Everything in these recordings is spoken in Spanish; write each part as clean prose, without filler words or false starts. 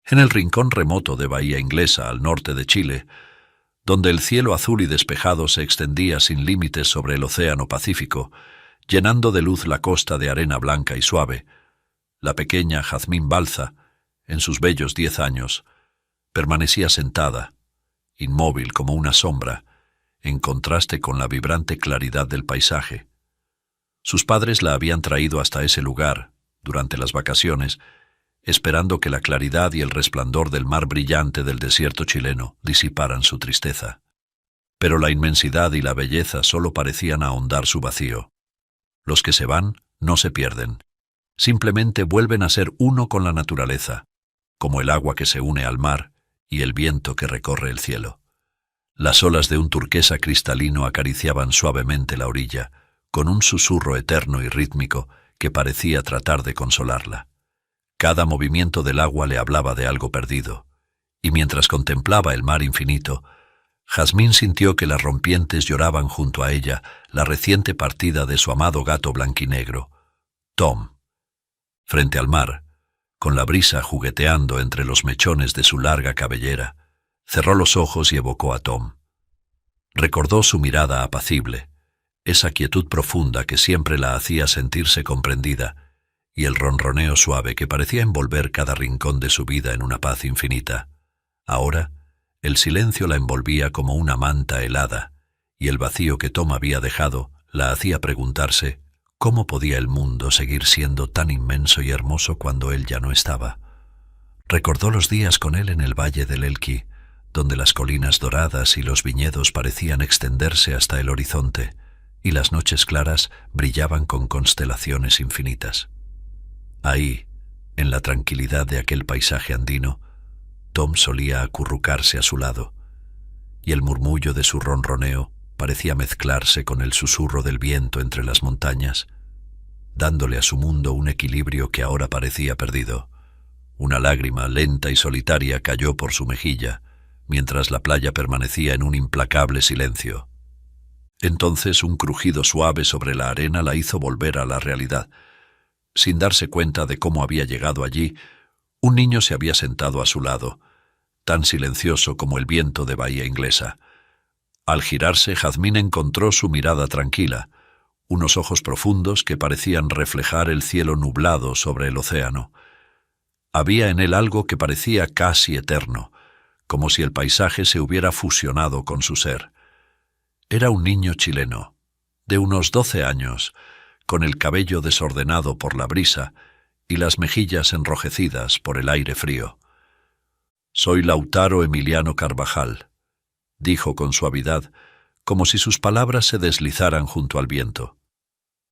En el rincón remoto de Bahía Inglesa, al norte de Chile, donde el cielo azul y despejado se extendía sin límites sobre el océano Pacífico, llenando de luz la costa de arena blanca y suave, la pequeña Jazmín Balza, en sus bellos 10 años, permanecía sentada, inmóvil como una sombra, en contraste con la vibrante claridad del paisaje. Sus padres la habían traído hasta ese lugar, durante las vacaciones, esperando que la claridad y el resplandor del mar brillante del desierto chileno disiparan su tristeza. Pero la inmensidad y la belleza solo parecían ahondar su vacío. Los que se van no se pierden. Simplemente vuelven a ser uno con la naturaleza, como el agua que se une al mar y el viento que recorre el cielo. Las olas de un turquesa cristalino acariciaban suavemente la orilla, con un susurro eterno y rítmico que parecía tratar de consolarla. Cada movimiento del agua le hablaba de algo perdido, y mientras contemplaba el mar infinito, Jazmín sintió que las rompientes lloraban junto a ella la reciente partida de su amado gato blanquinegro, Tom. Frente al mar, con la brisa jugueteando entre los mechones de su larga cabellera, cerró los ojos y evocó a Tom. Recordó su mirada apacible, esa quietud profunda que siempre la hacía sentirse comprendida, y el ronroneo suave que parecía envolver cada rincón de su vida en una paz infinita. Ahora, el silencio la envolvía como una manta helada, y el vacío que Tom había dejado la hacía preguntarse cómo podía el mundo seguir siendo tan inmenso y hermoso cuando él ya no estaba. Recordó los días con él en el valle del Elqui, donde las colinas doradas y los viñedos parecían extenderse hasta el horizonte, y las noches claras brillaban con constelaciones infinitas. Ahí, en la tranquilidad de aquel paisaje andino, Tom solía acurrucarse a su lado, y el murmullo de su ronroneo parecía mezclarse con el susurro del viento entre las montañas, dándole a su mundo un equilibrio que ahora parecía perdido. Una lágrima lenta y solitaria cayó por su mejilla, mientras la playa permanecía en un implacable silencio. Entonces un crujido suave sobre la arena la hizo volver a la realidad. Sin darse cuenta de cómo había llegado allí, un niño se había sentado a su lado, tan silencioso como el viento de Bahía Inglesa. Al girarse, Jazmín encontró su mirada tranquila, unos ojos profundos que parecían reflejar el cielo nublado sobre el océano. Había en él algo que parecía casi eterno, como si el paisaje se hubiera fusionado con su ser. Era un niño chileno, de unos 12 años, con el cabello desordenado por la brisa y las mejillas enrojecidas por el aire frío. «Soy Lautaro Emiliano Carvajal», dijo con suavidad, como si sus palabras se deslizaran junto al viento.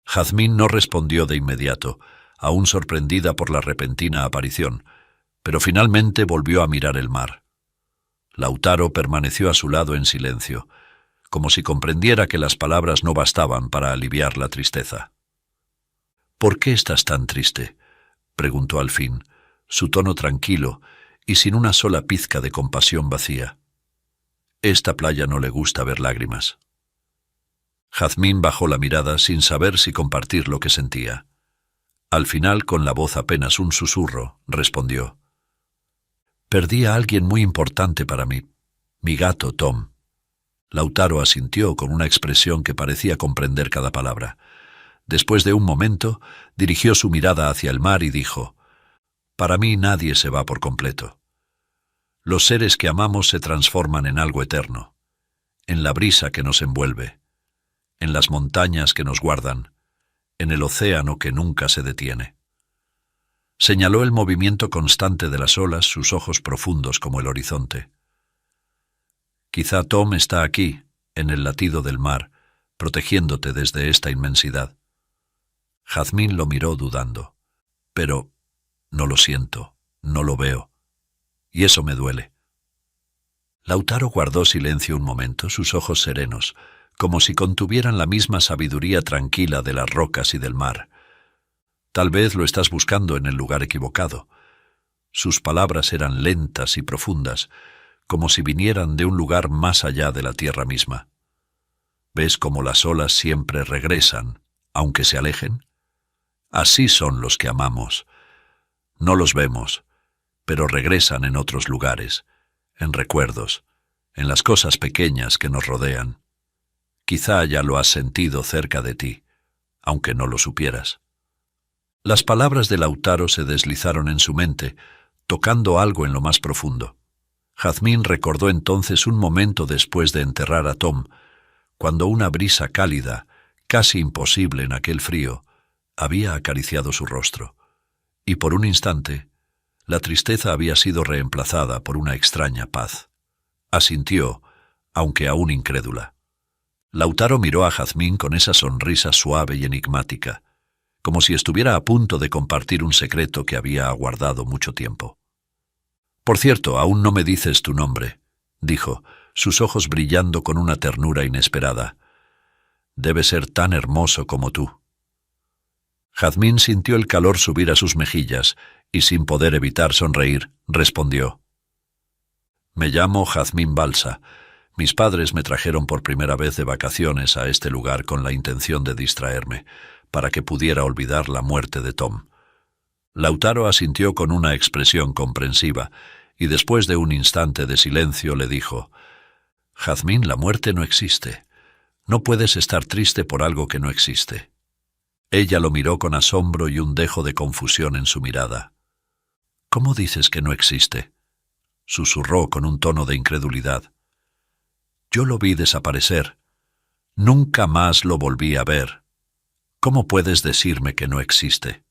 Jazmín no respondió de inmediato, aún sorprendida por la repentina aparición, pero finalmente volvió a mirar el mar. Lautaro permaneció a su lado en silencio, como si comprendiera que las palabras no bastaban para aliviar la tristeza. «¿Por qué estás tan triste?», preguntó al fin, su tono tranquilo y sin una sola pizca de compasión vacía. «Esta playa no le gusta ver lágrimas». Jazmín bajó la mirada sin saber si compartir lo que sentía. Al final, con la voz apenas un susurro, respondió: «Perdí a alguien muy importante para mí, mi gato Tom». Lautaro asintió con una expresión que parecía comprender cada palabra. Después de un momento, dirigió su mirada hacia el mar y dijo: «Para mí nadie se va por completo. Los seres que amamos se transforman en algo eterno, en la brisa que nos envuelve, en las montañas que nos guardan, en el océano que nunca se detiene». Señaló el movimiento constante de las olas, sus ojos profundos como el horizonte. «Quizá Tom está aquí, en el latido del mar, protegiéndote desde esta inmensidad». Jazmín lo miró dudando. «Pero no lo siento, no lo veo, y eso me duele». Lautaro guardó silencio un momento, sus ojos serenos, como si contuvieran la misma sabiduría tranquila de las rocas y del mar. «Tal vez lo estás buscando en el lugar equivocado». Sus palabras eran lentas y profundas, como si vinieran de un lugar más allá de la tierra misma. ¿Ves cómo las olas siempre regresan, aunque se alejen? Así son los que amamos. No los vemos, pero regresan en otros lugares, en recuerdos, en las cosas pequeñas que nos rodean. Quizá ya lo has sentido cerca de ti, aunque no lo supieras. Las palabras de Lautaro se deslizaron en su mente, tocando algo en lo más profundo. Jazmín recordó entonces un momento después de enterrar a Tom, cuando una brisa cálida, casi imposible en aquel frío, había acariciado su rostro, y por un instante, la tristeza había sido reemplazada por una extraña paz. Asintió, aunque aún incrédula. Lautaro miró a Jazmín con esa sonrisa suave y enigmática, como si estuviera a punto de compartir un secreto que había aguardado mucho tiempo. «Por cierto, aún no me dices tu nombre», dijo, sus ojos brillando con una ternura inesperada. «Debe ser tan hermoso como tú». Jazmín sintió el calor subir a sus mejillas y, sin poder evitar sonreír, respondió: «Me llamo Jazmín Balsa. Mis padres me trajeron por primera vez de vacaciones a este lugar con la intención de distraerme, para que pudiera olvidar la muerte de Tom». Lautaro asintió con una expresión comprensiva, y después de un instante de silencio le dijo: «Jazmín, la muerte no existe. No puedes estar triste por algo que no existe». Ella lo miró con asombro y un dejo de confusión en su mirada. «¿Cómo dices que no existe?», susurró con un tono de incredulidad. «Yo lo vi desaparecer. Nunca más lo volví a ver. ¿Cómo puedes decirme que no existe?».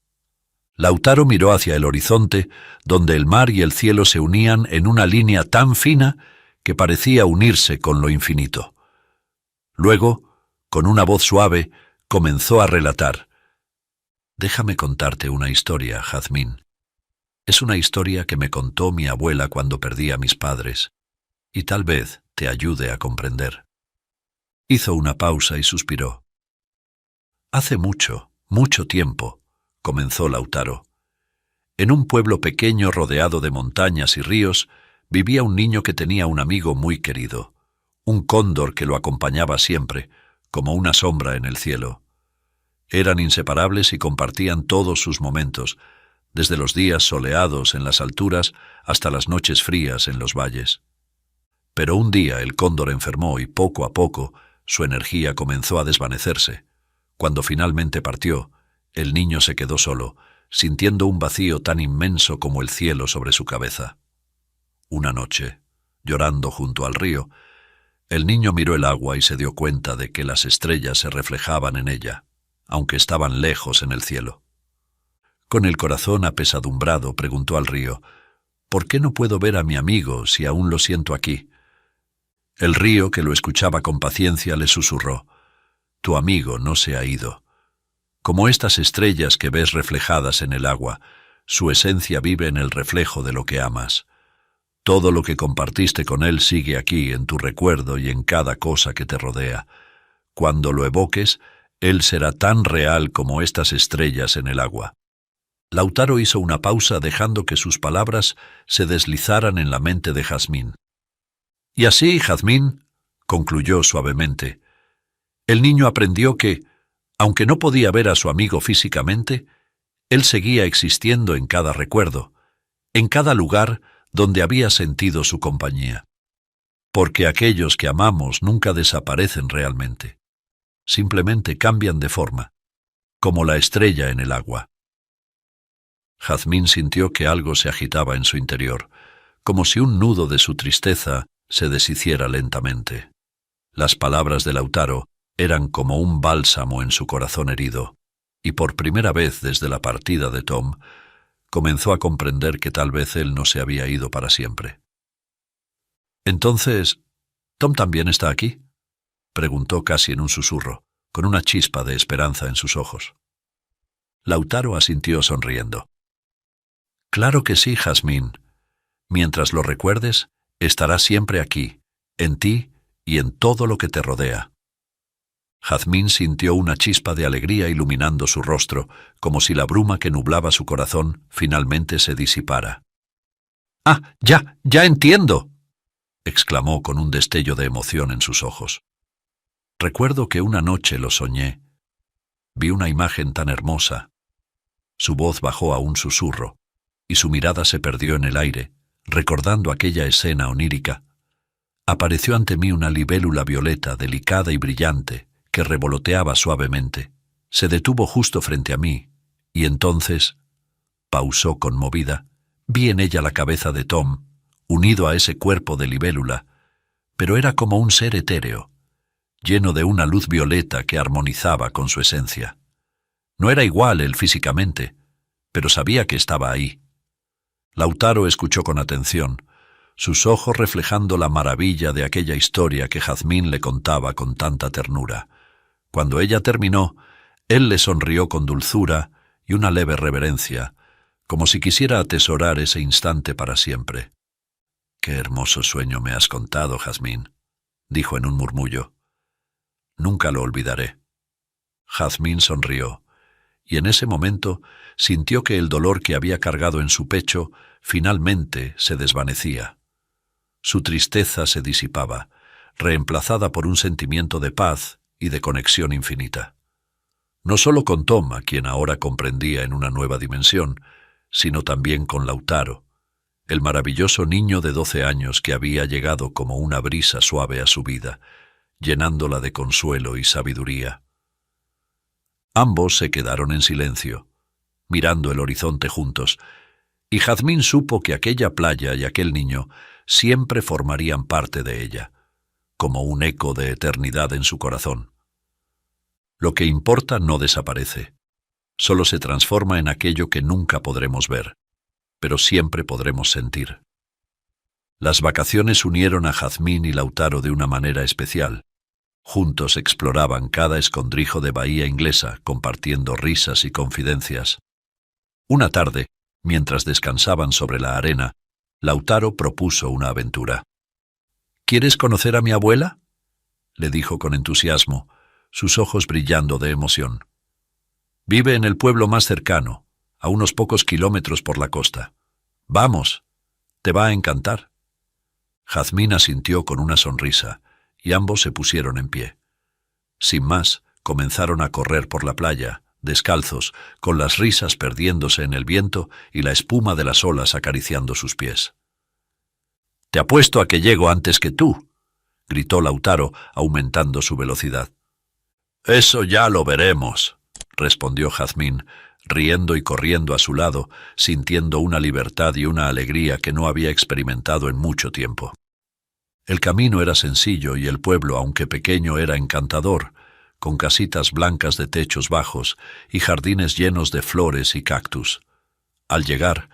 Lautaro miró hacia el horizonte, donde el mar y el cielo se unían en una línea tan fina que parecía unirse con lo infinito. Luego, con una voz suave, comenzó a relatar: «Déjame contarte una historia, Jazmín. Es una historia que me contó mi abuela cuando perdí a mis padres, y tal vez te ayude a comprender». Hizo una pausa y suspiró. «Hace mucho, mucho tiempo», comenzó Lautaro, «en un pueblo pequeño rodeado de montañas y ríos, vivía un niño que tenía un amigo muy querido, un cóndor que lo acompañaba siempre, como una sombra en el cielo. Eran inseparables y compartían todos sus momentos, desde los días soleados en las alturas hasta las noches frías en los valles. Pero un día el cóndor enfermó y poco a poco su energía comenzó a desvanecerse. Cuando finalmente partió, el niño se quedó solo, sintiendo un vacío tan inmenso como el cielo sobre su cabeza. Una noche, llorando junto al río, el niño miró el agua y se dio cuenta de que las estrellas se reflejaban en ella, aunque estaban lejos en el cielo. Con el corazón apesadumbrado, preguntó al río: «¿Por qué no puedo ver a mi amigo si aún lo siento aquí?». El río, que lo escuchaba con paciencia, le susurró: «Tu amigo no se ha ido. Como estas estrellas que ves reflejadas en el agua, su esencia vive en el reflejo de lo que amas. Todo lo que compartiste con él sigue aquí, en tu recuerdo y en cada cosa que te rodea. Cuando lo evoques, él será tan real como estas estrellas en el agua». Lautaro hizo una pausa, dejando que sus palabras se deslizaran en la mente de Jazmín. «Y así, Jazmín», concluyó suavemente, «el niño aprendió que, aunque no podía ver a su amigo físicamente, él seguía existiendo en cada recuerdo, en cada lugar donde había sentido su compañía. Porque aquellos que amamos nunca desaparecen realmente. Simplemente cambian de forma, como la estrella en el agua». Jazmín sintió que algo se agitaba en su interior, como si un nudo de su tristeza se deshiciera lentamente. Las palabras de Lautaro eran como un bálsamo en su corazón herido, y por primera vez desde la partida de Tom, comenzó a comprender que tal vez él no se había ido para siempre. «Entonces, ¿Tom también está aquí?», preguntó casi en un susurro, con una chispa de esperanza en sus ojos. Lautaro asintió sonriendo. «Claro que sí, Jazmín. Mientras lo recuerdes, estará siempre aquí, en ti y en todo lo que te rodea». Jazmín sintió una chispa de alegría iluminando su rostro, como si la bruma que nublaba su corazón finalmente se disipara. «¡Ah, ya entiendo!», exclamó con un destello de emoción en sus ojos. «Recuerdo que una noche lo soñé. Vi una imagen tan hermosa». Su voz bajó a un susurro, y su mirada se perdió en el aire, recordando aquella escena onírica. Apareció ante mí una libélula violeta, delicada y brillante, que revoloteaba suavemente. Se detuvo justo frente a mí, y entonces, pausó conmovida, vi en ella la cabeza de Tom, unido a ese cuerpo de libélula, pero era como un ser etéreo, lleno de una luz violeta que armonizaba con su esencia. No era igual él físicamente, pero sabía que estaba ahí. Lautaro escuchó con atención, sus ojos reflejando la maravilla de aquella historia que Jazmín le contaba con tanta ternura. Cuando ella terminó, él le sonrió con dulzura y una leve reverencia, como si quisiera atesorar ese instante para siempre. «Qué hermoso sueño me has contado, Jazmín», dijo en un murmullo. «Nunca lo olvidaré». Jazmín sonrió, y en ese momento sintió que el dolor que había cargado en su pecho finalmente se desvanecía. Su tristeza se disipaba, reemplazada por un sentimiento de paz y de conexión infinita. No solo con Tom, a quien ahora comprendía en una nueva dimensión, sino también con Lautaro, el maravilloso niño de 12 años que había llegado como una brisa suave a su vida, llenándola de consuelo y sabiduría. Ambos se quedaron en silencio, mirando el horizonte juntos, y Jazmín supo que aquella playa y aquel niño siempre formarían parte de ella, como un eco de eternidad en su corazón. Lo que importa no desaparece, solo se transforma en aquello que nunca podremos ver, pero siempre podremos sentir. Las vacaciones unieron a Jazmín y Lautaro de una manera especial. Juntos exploraban cada escondrijo de bahía inglesa, compartiendo risas y confidencias. Una tarde, mientras descansaban sobre la arena, Lautaro propuso una aventura. «¿Quieres conocer a mi abuela?», le dijo con entusiasmo, sus ojos brillando de emoción. «Vive en el pueblo más cercano, a unos pocos kilómetros por la costa. Vamos, te va a encantar». Jazmín asintió con una sonrisa, y ambos se pusieron en pie. Sin más, comenzaron a correr por la playa, descalzos, con las risas perdiéndose en el viento y la espuma de las olas acariciando sus pies. «Te apuesto a que llego antes que tú», gritó Lautaro, aumentando su velocidad. «Eso ya lo veremos», respondió Jazmín, riendo y corriendo a su lado, sintiendo una libertad y una alegría que no había experimentado en mucho tiempo. El camino era sencillo y el pueblo, aunque pequeño, era encantador, con casitas blancas de techos bajos y jardines llenos de flores y cactus. Al llegar,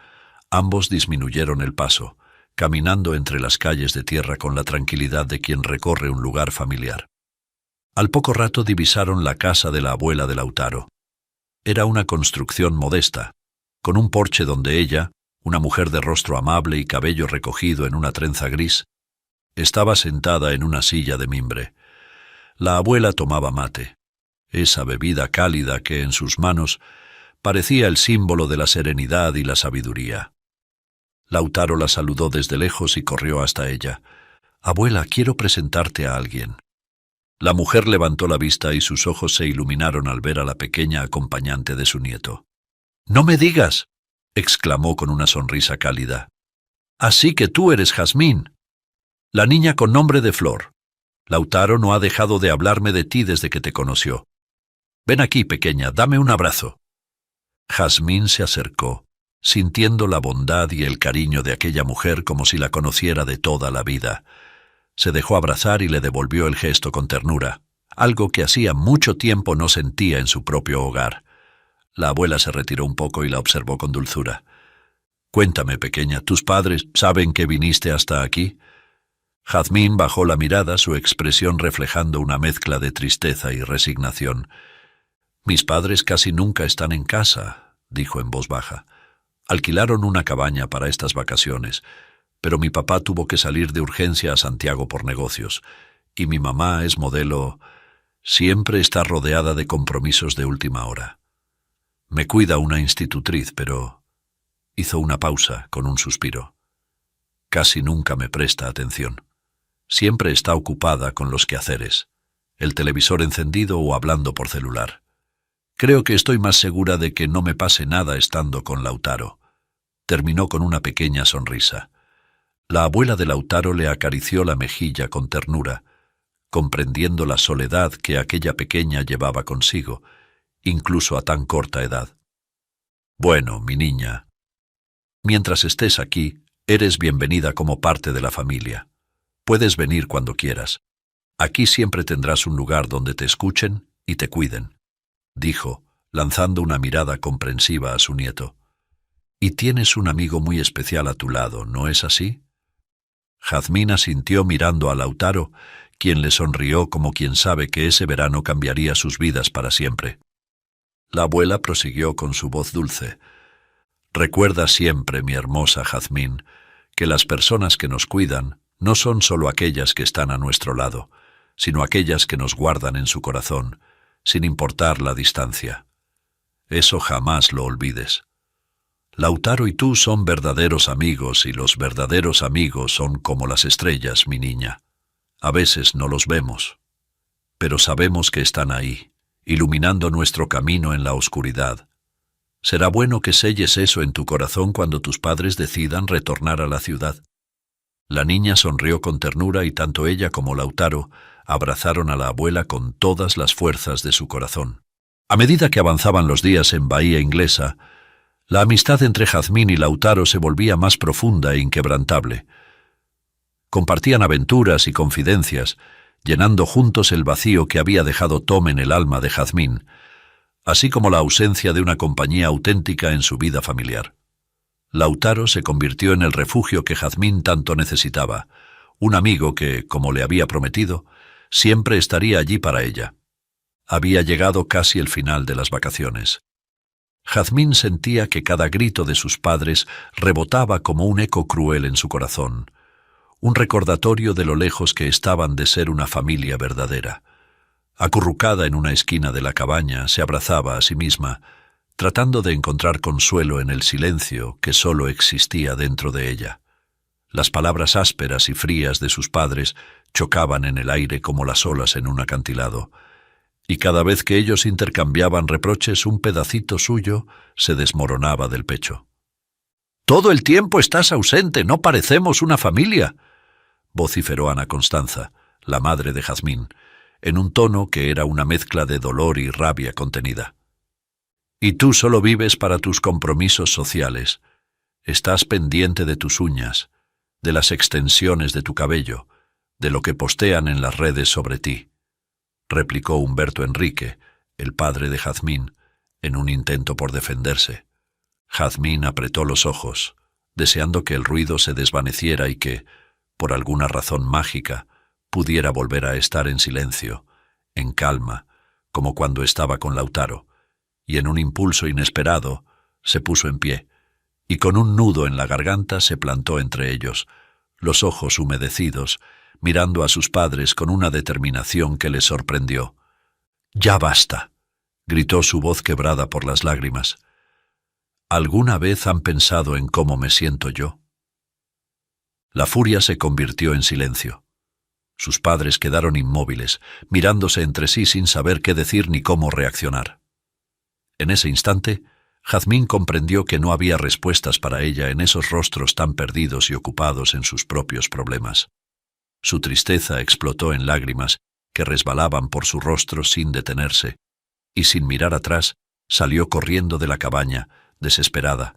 ambos disminuyeron el paso, caminando entre las calles de tierra con la tranquilidad de quien recorre un lugar familiar. Al poco rato divisaron la casa de la abuela de Lautaro. Era una construcción modesta, con un porche donde ella, una mujer de rostro amable y cabello recogido en una trenza gris, estaba sentada en una silla de mimbre. La abuela tomaba mate, esa bebida cálida que en sus manos parecía el símbolo de la serenidad y la sabiduría. Lautaro la saludó desde lejos y corrió hasta ella. «Abuela, quiero presentarte a alguien». La mujer levantó la vista y sus ojos se iluminaron al ver a la pequeña acompañante de su nieto. «¡No me digas!», exclamó con una sonrisa cálida. «Así que tú eres Jazmín, la niña con nombre de Flor. Lautaro no ha dejado de hablarme de ti desde que te conoció. Ven aquí, pequeña, dame un abrazo». Jazmín se acercó, sintiendo la bondad y el cariño de aquella mujer como si la conociera de toda la vida. Se dejó abrazar y le devolvió el gesto con ternura, algo que hacía mucho tiempo no sentía en su propio hogar. La abuela se retiró un poco y la observó con dulzura. «Cuéntame, pequeña, ¿tus padres saben que viniste hasta aquí?». Jazmín bajó la mirada, su expresión reflejando una mezcla de tristeza y resignación. «Mis padres casi nunca están en casa», dijo en voz baja. «Alquilaron una cabaña para estas vacaciones, pero mi papá tuvo que salir de urgencia a Santiago por negocios, y mi mamá es modelo. Siempre está rodeada de compromisos de última hora. Me cuida una institutriz, pero...». Hizo una pausa con un suspiro. «Casi nunca me presta atención. Siempre está ocupada con los quehaceres, el televisor encendido o hablando por celular. Creo que estoy más segura de que no me pase nada estando con Lautaro. terminó con una pequeña sonrisa. La abuela de Lautaro le acarició la mejilla con ternura, comprendiendo la soledad que aquella pequeña llevaba consigo, incluso a tan corta edad. «Bueno, mi niña, mientras estés aquí, eres bienvenida como parte de la familia. Puedes venir cuando quieras. Aquí siempre tendrás un lugar donde te escuchen y te cuiden», dijo, lanzando una mirada comprensiva a su nieto. «Y tienes un amigo muy especial a tu lado, ¿no es así?» Jazmín asintió mirando a Lautaro, quien le sonrió como quien sabe que ese verano cambiaría sus vidas para siempre. La abuela prosiguió con su voz dulce. «Recuerda siempre, mi hermosa Jazmín, que las personas que nos cuidan no son solo aquellas que están a nuestro lado, sino aquellas que nos guardan en su corazón, sin importar la distancia. Eso jamás lo olvides. Lautaro y tú son verdaderos amigos y los verdaderos amigos son como las estrellas, mi niña. A veces no los vemos, pero sabemos que están ahí, iluminando nuestro camino en la oscuridad. Será bueno que selles eso en tu corazón cuando tus padres decidan retornar a la ciudad». La niña sonrió con ternura y tanto ella como Lautaro abrazaron a la abuela con todas las fuerzas de su corazón. A medida que avanzaban los días en Bahía Inglesa, la amistad entre Jazmín y Lautaro se volvía más profunda e inquebrantable. Compartían aventuras y confidencias, llenando juntos el vacío que había dejado Tom en el alma de Jazmín, así como la ausencia de una compañía auténtica en su vida familiar. Lautaro se convirtió en el refugio que Jazmín tanto necesitaba, un amigo que, como le había prometido, siempre estaría allí para ella. Había llegado casi el final de las vacaciones. Jazmín sentía que cada grito de sus padres rebotaba como un eco cruel en su corazón, un recordatorio de lo lejos que estaban de ser una familia verdadera. Acurrucada en una esquina de la cabaña, se abrazaba a sí misma, tratando de encontrar consuelo en el silencio que solo existía dentro de ella. Las palabras ásperas y frías de sus padres chocaban en el aire como las olas en un acantilado, y cada vez que ellos intercambiaban reproches, un pedacito suyo se desmoronaba del pecho. «Todo el tiempo estás ausente, no parecemos una familia», vociferó Ana Constanza, la madre de Jazmín, en un tono que era una mezcla de dolor y rabia contenida. «Y tú solo vives para tus compromisos sociales. Estás pendiente de tus uñas, de las extensiones de tu cabello, de lo que postean en las redes sobre ti», replicó Humberto Enrique, el padre de Jazmín, en un intento por defenderse. Jazmín apretó los ojos, deseando que el ruido se desvaneciera y que, por alguna razón mágica, pudiera volver a estar en silencio, en calma, como cuando estaba con Lautaro, y en un impulso inesperado se puso en pie, y con un nudo en la garganta se plantó entre ellos, los ojos humedecidos, mirando a sus padres con una determinación que les sorprendió. «Ya basta», gritó su voz quebrada por las lágrimas. «¿Alguna vez han pensado en cómo me siento yo?». La furia se convirtió en silencio. Sus padres quedaron inmóviles, mirándose entre sí sin saber qué decir ni cómo reaccionar. En ese instante, Jazmín comprendió que no había respuestas para ella en esos rostros tan perdidos y ocupados en sus propios problemas. Su tristeza explotó en lágrimas que resbalaban por su rostro sin detenerse, y sin mirar atrás salió corriendo de la cabaña, desesperada,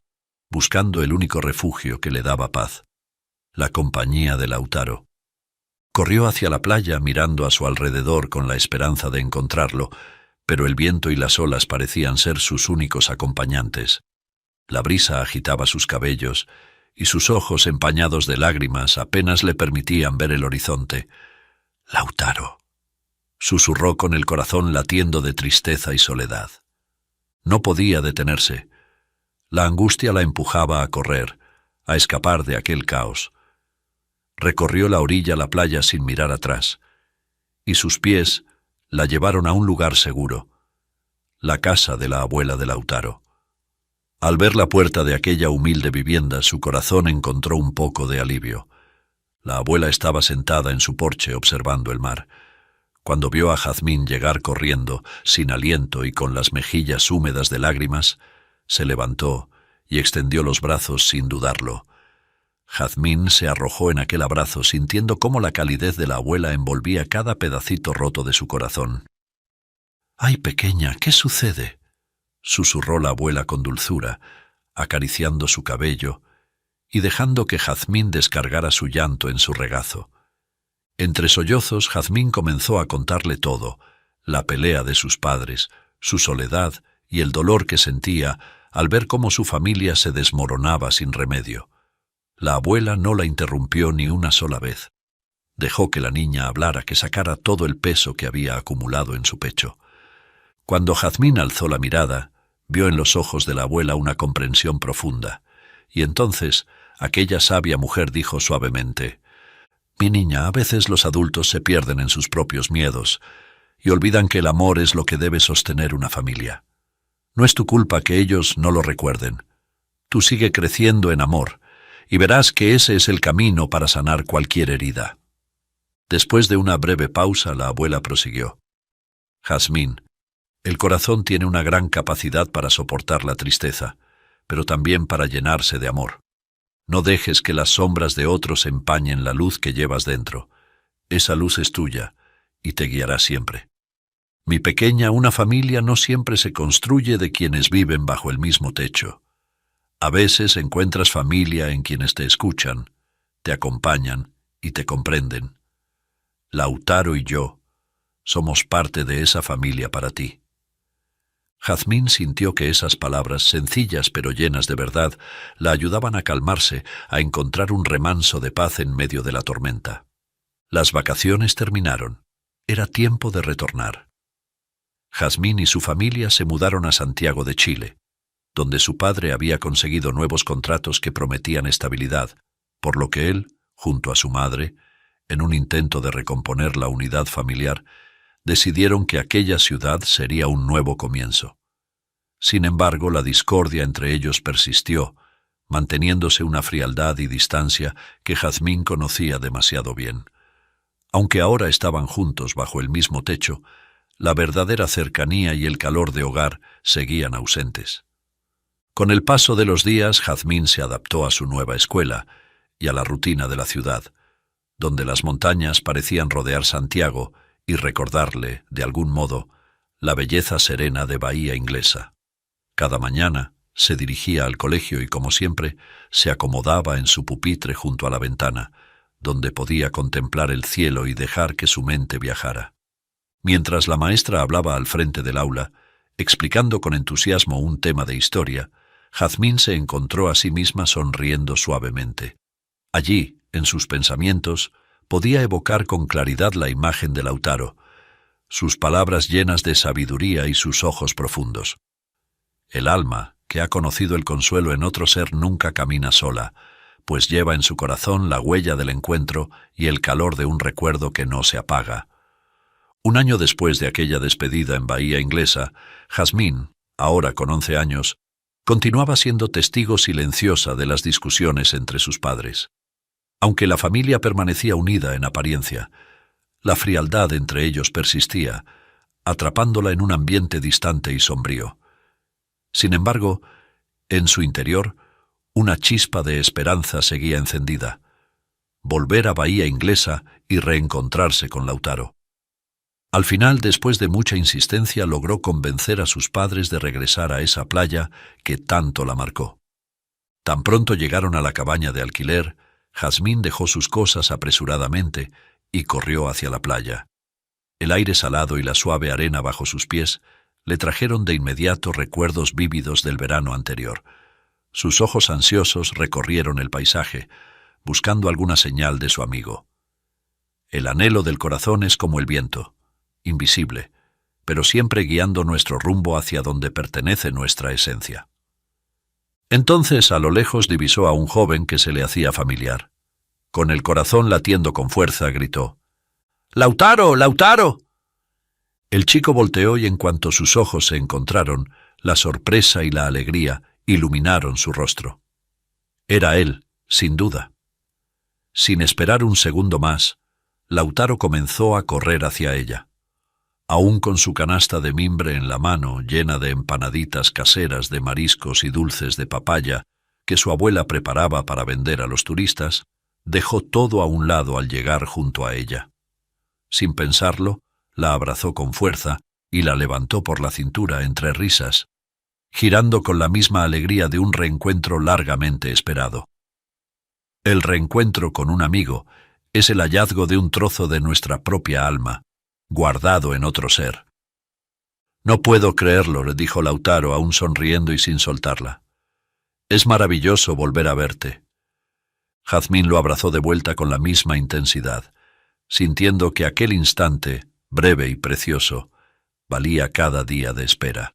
buscando el único refugio que le daba paz, la compañía de Lautaro. Corrió hacia la playa mirando a su alrededor con la esperanza de encontrarlo, pero el viento y las olas parecían ser sus únicos acompañantes. La brisa agitaba sus cabellos, y sus ojos empañados de lágrimas apenas le permitían ver el horizonte. «Lautaro», susurró con el corazón latiendo de tristeza y soledad. No podía detenerse. La angustia la empujaba a correr, a escapar de aquel caos. Recorrió la orilla la playa sin mirar atrás, y sus pies la llevaron a un lugar seguro, la casa de la abuela de Lautaro. Al ver la puerta de aquella humilde vivienda, su corazón encontró un poco de alivio. La abuela estaba sentada en su porche observando el mar. Cuando vio a Jazmín llegar corriendo, sin aliento y con las mejillas húmedas de lágrimas, se levantó y extendió los brazos sin dudarlo. Jazmín se arrojó en aquel abrazo, sintiendo cómo la calidez de la abuela envolvía cada pedacito roto de su corazón. «¡Ay, pequeña, qué sucede!», susurró la abuela con dulzura, acariciando su cabello y dejando que Jazmín descargara su llanto en su regazo. Entre sollozos, Jazmín comenzó a contarle todo: la pelea de sus padres, su soledad y el dolor que sentía al ver cómo su familia se desmoronaba sin remedio. La abuela no la interrumpió ni una sola vez. Dejó que la niña hablara, que sacara todo el peso que había acumulado en su pecho. Cuando Jazmín alzó la mirada, vio en los ojos de la abuela una comprensión profunda, y entonces aquella sabia mujer dijo suavemente: «Mi niña, a veces los adultos se pierden en sus propios miedos y olvidan que el amor es lo que debe sostener una familia. No es tu culpa que ellos no lo recuerden. Tú sigue creciendo en amor, y verás que ese es el camino para sanar cualquier herida». Después de una breve pausa, la abuela prosiguió: «Jazmín, el corazón tiene una gran capacidad para soportar la tristeza, pero también para llenarse de amor. No dejes que las sombras de otros empañen la luz que llevas dentro. Esa luz es tuya y te guiará siempre. Mi pequeña, una familia no siempre se construye de quienes viven bajo el mismo techo. A veces encuentras familia en quienes te escuchan, te acompañan y te comprenden. Lautaro y yo somos parte de esa familia para ti». Jazmín sintió que esas palabras, sencillas pero llenas de verdad, la ayudaban a calmarse, a encontrar un remanso de paz en medio de la tormenta. Las vacaciones terminaron. Era tiempo de retornar. Jazmín y su familia se mudaron a Santiago de Chile, donde su padre había conseguido nuevos contratos que prometían estabilidad, por lo que él, junto a su madre, en un intento de recomponer la unidad familiar, decidieron que aquella ciudad sería un nuevo comienzo. Sin embargo, la discordia entre ellos persistió, manteniéndose una frialdad y distancia que Jazmín conocía demasiado bien. Aunque ahora estaban juntos bajo el mismo techo, la verdadera cercanía y el calor de hogar seguían ausentes. Con el paso de los días, Jazmín se adaptó a su nueva escuela y a la rutina de la ciudad, donde las montañas parecían rodear Santiago y recordarle, de algún modo, la belleza serena de Bahía Inglesa. Cada mañana se dirigía al colegio y, como siempre, se acomodaba en su pupitre junto a la ventana, donde podía contemplar el cielo y dejar que su mente viajara. Mientras la maestra hablaba al frente del aula, explicando con entusiasmo un tema de historia, Jazmín se encontró a sí misma sonriendo suavemente. Allí, en sus pensamientos, podía evocar con claridad la imagen de Lautaro, sus palabras llenas de sabiduría y sus ojos profundos. El alma, que ha conocido el consuelo en otro ser, nunca camina sola, pues lleva en su corazón la huella del encuentro y el calor de un recuerdo que no se apaga. Un año después de aquella despedida en Bahía Inglesa, Jazmín, ahora con 11 años, continuaba siendo testigo silenciosa de las discusiones entre sus padres. Aunque la familia permanecía unida en apariencia, la frialdad entre ellos persistía, atrapándola en un ambiente distante y sombrío. Sin embargo, en su interior, una chispa de esperanza seguía encendida: volver a Bahía Inglesa y reencontrarse con Lautaro. Al final, después de mucha insistencia, logró convencer a sus padres de regresar a esa playa que tanto la marcó. Tan pronto llegaron a la cabaña de alquiler, Jazmín dejó sus cosas apresuradamente y corrió hacia la playa. El aire salado y la suave arena bajo sus pies le trajeron de inmediato recuerdos vívidos del verano anterior. Sus ojos ansiosos recorrieron el paisaje, buscando alguna señal de su amigo. El anhelo del corazón es como el viento, invisible, pero siempre guiando nuestro rumbo hacia donde pertenece nuestra esencia. Entonces, a lo lejos, divisó a un joven que se le hacía familiar. Con el corazón latiendo con fuerza, gritó: «¡Lautaro! ¡Lautaro!». El chico volteó y, en cuanto sus ojos se encontraron, la sorpresa y la alegría iluminaron su rostro. Era él, sin duda. Sin esperar un segundo más, Lautaro comenzó a correr hacia ella. Aún con su canasta de mimbre en la mano, llena de empanaditas caseras de mariscos y dulces de papaya que su abuela preparaba para vender a los turistas, dejó todo a un lado al llegar junto a ella. Sin pensarlo, la abrazó con fuerza y la levantó por la cintura entre risas, girando con la misma alegría de un reencuentro largamente esperado. El reencuentro con un amigo es el hallazgo de un trozo de nuestra propia alma, guardado en otro ser. «No puedo creerlo», le dijo Lautaro, aún sonriendo y sin soltarla. «Es maravilloso volver a verte». Jazmín lo abrazó de vuelta con la misma intensidad, sintiendo que aquel instante, breve y precioso, valía cada día de espera.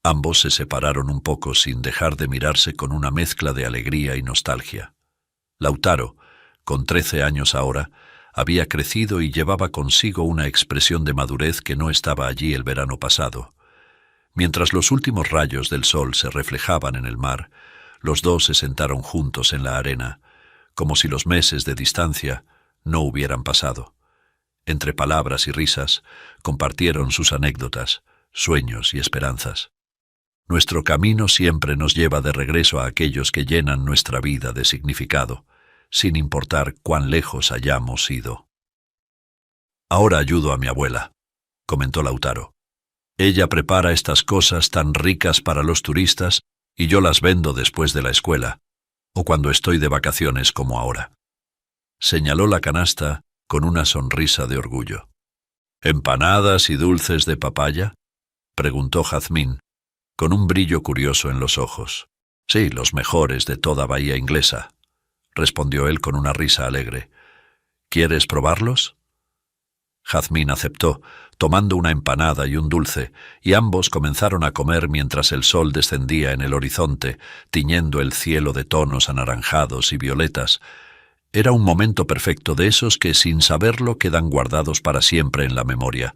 Ambos se separaron un poco sin dejar de mirarse con una mezcla de alegría y nostalgia. Lautaro, con 13 años ahora, había crecido y llevaba consigo una expresión de madurez que no estaba allí el verano pasado. Mientras los últimos rayos del sol se reflejaban en el mar, los dos se sentaron juntos en la arena, como si los meses de distancia no hubieran pasado. Entre palabras y risas, compartieron sus anécdotas, sueños y esperanzas. Nuestro camino siempre nos lleva de regreso a aquellos que llenan nuestra vida de significado, sin importar cuán lejos hayamos ido. «Ahora ayudo a mi abuela», comentó Lautaro. «Ella prepara estas cosas tan ricas para los turistas y yo las vendo después de la escuela, o cuando estoy de vacaciones como ahora». Señaló la canasta con una sonrisa de orgullo. «¿Empanadas y dulces de papaya?», preguntó Jazmín, con un brillo curioso en los ojos. «Sí, los mejores de toda Bahía Inglesa», respondió él con una risa alegre. «¿Quieres probarlos?». Jazmín aceptó, tomando una empanada y un dulce, y ambos comenzaron a comer mientras el sol descendía en el horizonte, tiñendo el cielo de tonos anaranjados y violetas. Era un momento perfecto, de esos que sin saberlo quedan guardados para siempre en la memoria.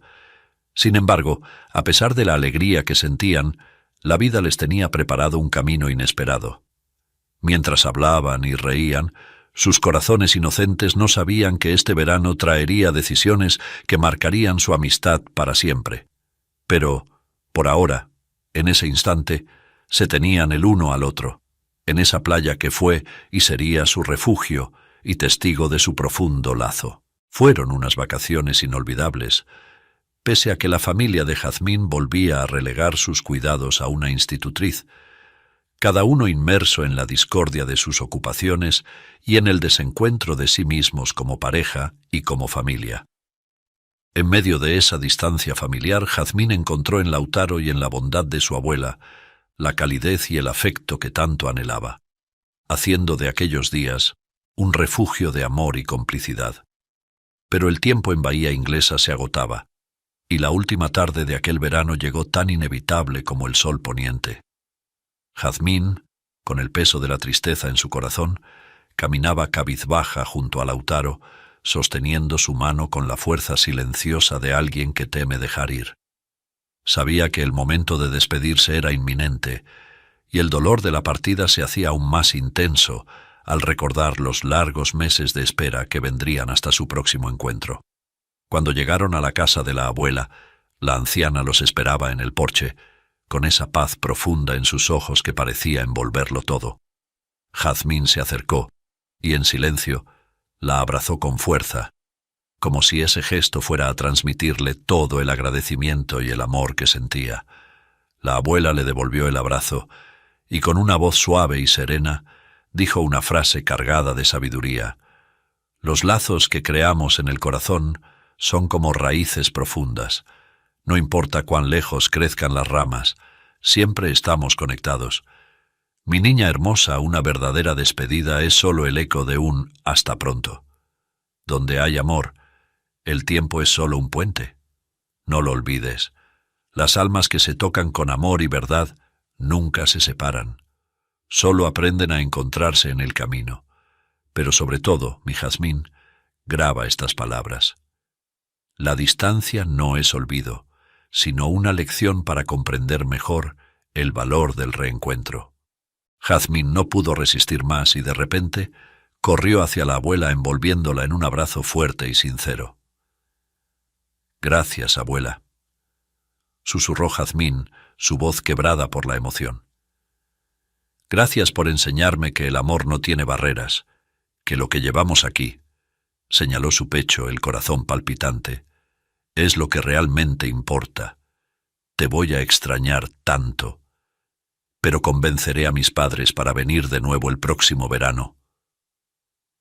Sin embargo, a pesar de la alegría que sentían, la vida les tenía preparado un camino inesperado. Mientras hablaban y reían, sus corazones inocentes no sabían que este verano traería decisiones que marcarían su amistad para siempre. Pero, por ahora, en ese instante, se tenían el uno al otro, en esa playa que fue y sería su refugio y testigo de su profundo lazo. Fueron unas vacaciones inolvidables, pese a que la familia de Jazmín volvía a relegar sus cuidados a una institutriz, cada uno inmerso en la discordia de sus ocupaciones y en el desencuentro de sí mismos como pareja y como familia. En medio de esa distancia familiar, Jazmín encontró en Lautaro y en la bondad de su abuela la calidez y el afecto que tanto anhelaba, haciendo de aquellos días un refugio de amor y complicidad. Pero el tiempo en Bahía Inglesa se agotaba, y la última tarde de aquel verano llegó tan inevitable como el sol poniente. Jazmín, con el peso de la tristeza en su corazón, caminaba cabizbaja junto a Lautaro, sosteniendo su mano con la fuerza silenciosa de alguien que teme dejar ir. Sabía que el momento de despedirse era inminente, y el dolor de la partida se hacía aún más intenso al recordar los largos meses de espera que vendrían hasta su próximo encuentro. Cuando llegaron a la casa de la abuela, la anciana los esperaba en el porche, con esa paz profunda en sus ojos que parecía envolverlo todo. Jazmín se acercó, y en silencio la abrazó con fuerza, como si ese gesto fuera a transmitirle todo el agradecimiento y el amor que sentía. La abuela le devolvió el abrazo, y con una voz suave y serena, dijo una frase cargada de sabiduría. «Los lazos que creamos en el corazón son como raíces profundas. No importa cuán lejos crezcan las ramas, siempre estamos conectados. Mi niña hermosa, una verdadera despedida es solo el eco de un hasta pronto. Donde hay amor, el tiempo es solo un puente. No lo olvides. Las almas que se tocan con amor y verdad nunca se separan. Solo aprenden a encontrarse en el camino. Pero sobre todo, mi Jazmín, graba estas palabras. La distancia no es olvido, sino una lección para comprender mejor el valor del reencuentro». Jazmín no pudo resistir más y de repente corrió hacia la abuela envolviéndola en un abrazo fuerte y sincero. Gracias, abuela, susurró Jazmín, su voz quebrada por la emoción. Gracias por enseñarme que el amor no tiene barreras, que lo que llevamos aquí, señaló su pecho, el corazón palpitante, es lo que realmente importa. Te voy a extrañar tanto, pero convenceré a mis padres para venir de nuevo el próximo verano.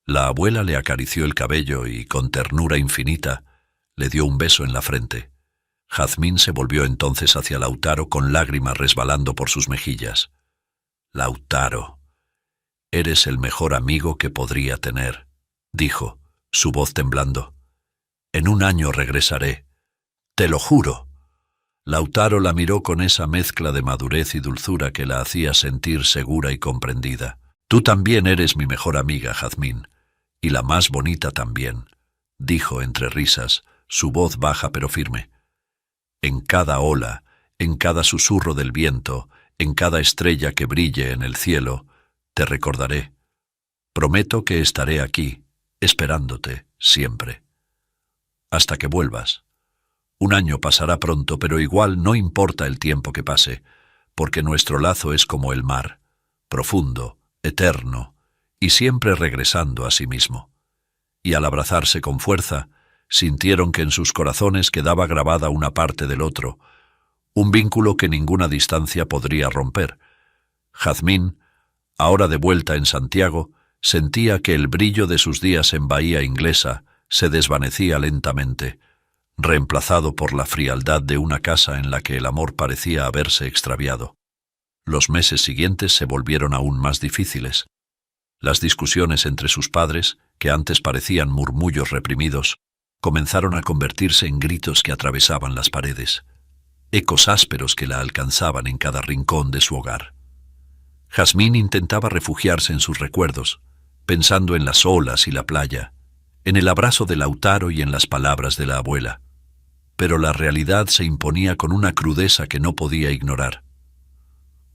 La abuela le acarició el cabello y, con ternura infinita, le dio un beso en la frente. Jazmín se volvió entonces hacia Lautaro con lágrimas resbalando por sus mejillas. Lautaro, eres el mejor amigo que podría tener, dijo, su voz temblando. En 1 año regresaré. Te lo juro. Lautaro la miró con esa mezcla de madurez y dulzura que la hacía sentir segura y comprendida. Tú también eres mi mejor amiga, Jazmín, y la más bonita también, dijo entre risas, su voz baja pero firme. En cada ola, en cada susurro del viento, en cada estrella que brille en el cielo, te recordaré. Prometo que estaré aquí, esperándote, siempre. Hasta que vuelvas. 1 año pasará pronto, pero igual no importa el tiempo que pase, porque nuestro lazo es como el mar, profundo, eterno, y siempre regresando a sí mismo. Y al abrazarse con fuerza, sintieron que en sus corazones quedaba grabada una parte del otro, un vínculo que ninguna distancia podría romper. Jazmín, ahora de vuelta en Santiago, sentía que el brillo de sus días en Bahía Inglesa se desvanecía lentamente, reemplazado por la frialdad de una casa en la que el amor parecía haberse extraviado. Los meses siguientes se volvieron aún más difíciles. Las discusiones entre sus padres, que antes parecían murmullos reprimidos, comenzaron a convertirse en gritos que atravesaban las paredes, ecos ásperos que la alcanzaban en cada rincón de su hogar. Jazmín intentaba refugiarse en sus recuerdos, pensando en las olas y la playa, en el abrazo de Lautaro y en las palabras de la abuela. Pero la realidad se imponía con una crudeza que no podía ignorar.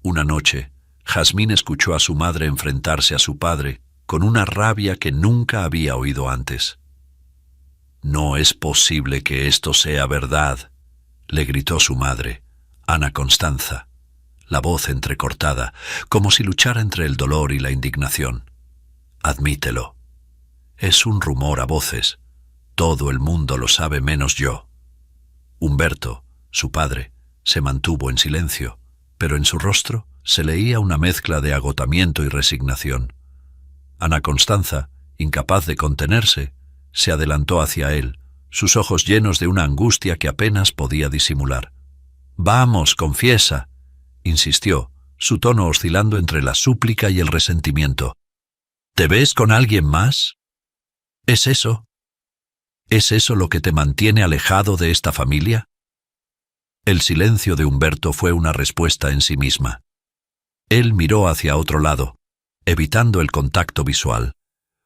Una noche, Jazmín escuchó a su madre enfrentarse a su padre con una rabia que nunca había oído antes. «No es posible que esto sea verdad», le gritó su madre, Ana Constanza, la voz entrecortada, como si luchara entre el dolor y la indignación. «Admítelo. Es un rumor a voces. Todo el mundo lo sabe menos yo». Humberto, su padre, se mantuvo en silencio, pero en su rostro se leía una mezcla de agotamiento y resignación. Ana Constanza, incapaz de contenerse, se adelantó hacia él, sus ojos llenos de una angustia que apenas podía disimular. «Vamos, confiesa», insistió, su tono oscilando entre la súplica y el resentimiento. «¿Te ves con alguien más? ¿Es eso? ¿Es eso lo que te mantiene alejado de esta familia?» El silencio de Humberto fue una respuesta en sí misma. Él miró hacia otro lado, evitando el contacto visual,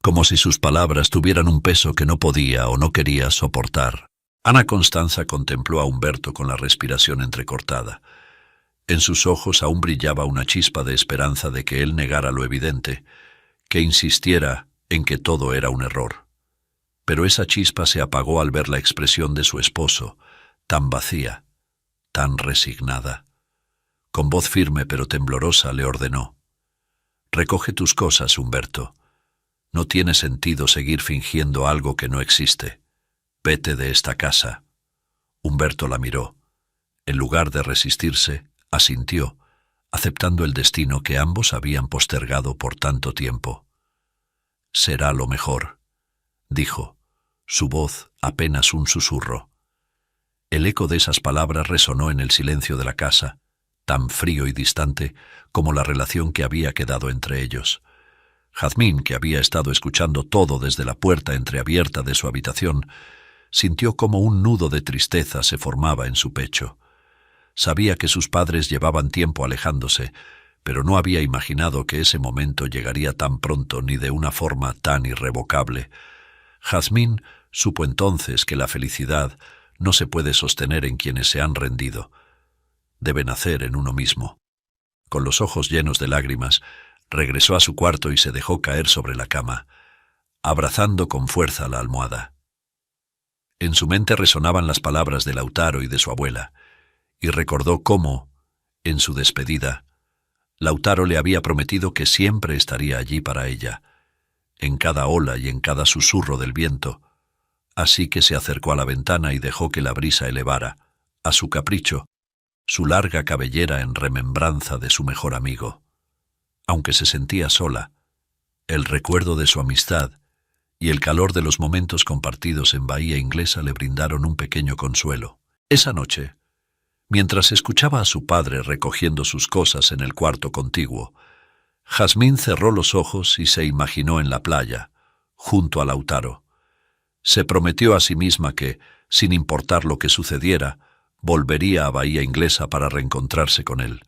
como si sus palabras tuvieran un peso que no podía o no quería soportar. Ana Constanza contempló a Humberto con la respiración entrecortada. En sus ojos aún brillaba una chispa de esperanza de que él negara lo evidente, que insistiera en que todo era un error. Pero esa chispa se apagó al ver la expresión de su esposo, tan vacía, tan resignada. Con voz firme pero temblorosa le ordenó: «Recoge tus cosas, Humberto. No tiene sentido seguir fingiendo algo que no existe. Vete de esta casa». Humberto la miró. En lugar de resistirse, asintió, aceptando el destino que ambos habían postergado por tanto tiempo. «Será lo mejor», dijo, su voz apenas un susurro. El eco de esas palabras resonó en el silencio de la casa, tan frío y distante como la relación que había quedado entre ellos. Jazmín, que había estado escuchando todo desde la puerta entreabierta de su habitación, sintió como un nudo de tristeza se formaba en su pecho. Sabía que sus padres llevaban tiempo alejándose, pero no había imaginado que ese momento llegaría tan pronto ni de una forma tan irrevocable. Jazmín supo entonces que la felicidad no se puede sostener en quienes se han rendido. Debe nacer en uno mismo. Con los ojos llenos de lágrimas, regresó a su cuarto y se dejó caer sobre la cama, abrazando con fuerza la almohada. En su mente resonaban las palabras de Lautaro y de su abuela, y recordó cómo, en su despedida, Lautaro le había prometido que siempre estaría allí para ella, en cada ola y en cada susurro del viento, así que se acercó a la ventana y dejó que la brisa elevara, a su capricho, su larga cabellera en remembranza de su mejor amigo. Aunque se sentía sola, el recuerdo de su amistad y el calor de los momentos compartidos en Bahía Inglesa le brindaron un pequeño consuelo. Esa noche, mientras escuchaba a su padre recogiendo sus cosas en el cuarto contiguo, Jazmín cerró los ojos y se imaginó en la playa, junto a Lautaro. Se prometió a sí misma que, sin importar lo que sucediera, volvería a Bahía Inglesa para reencontrarse con él.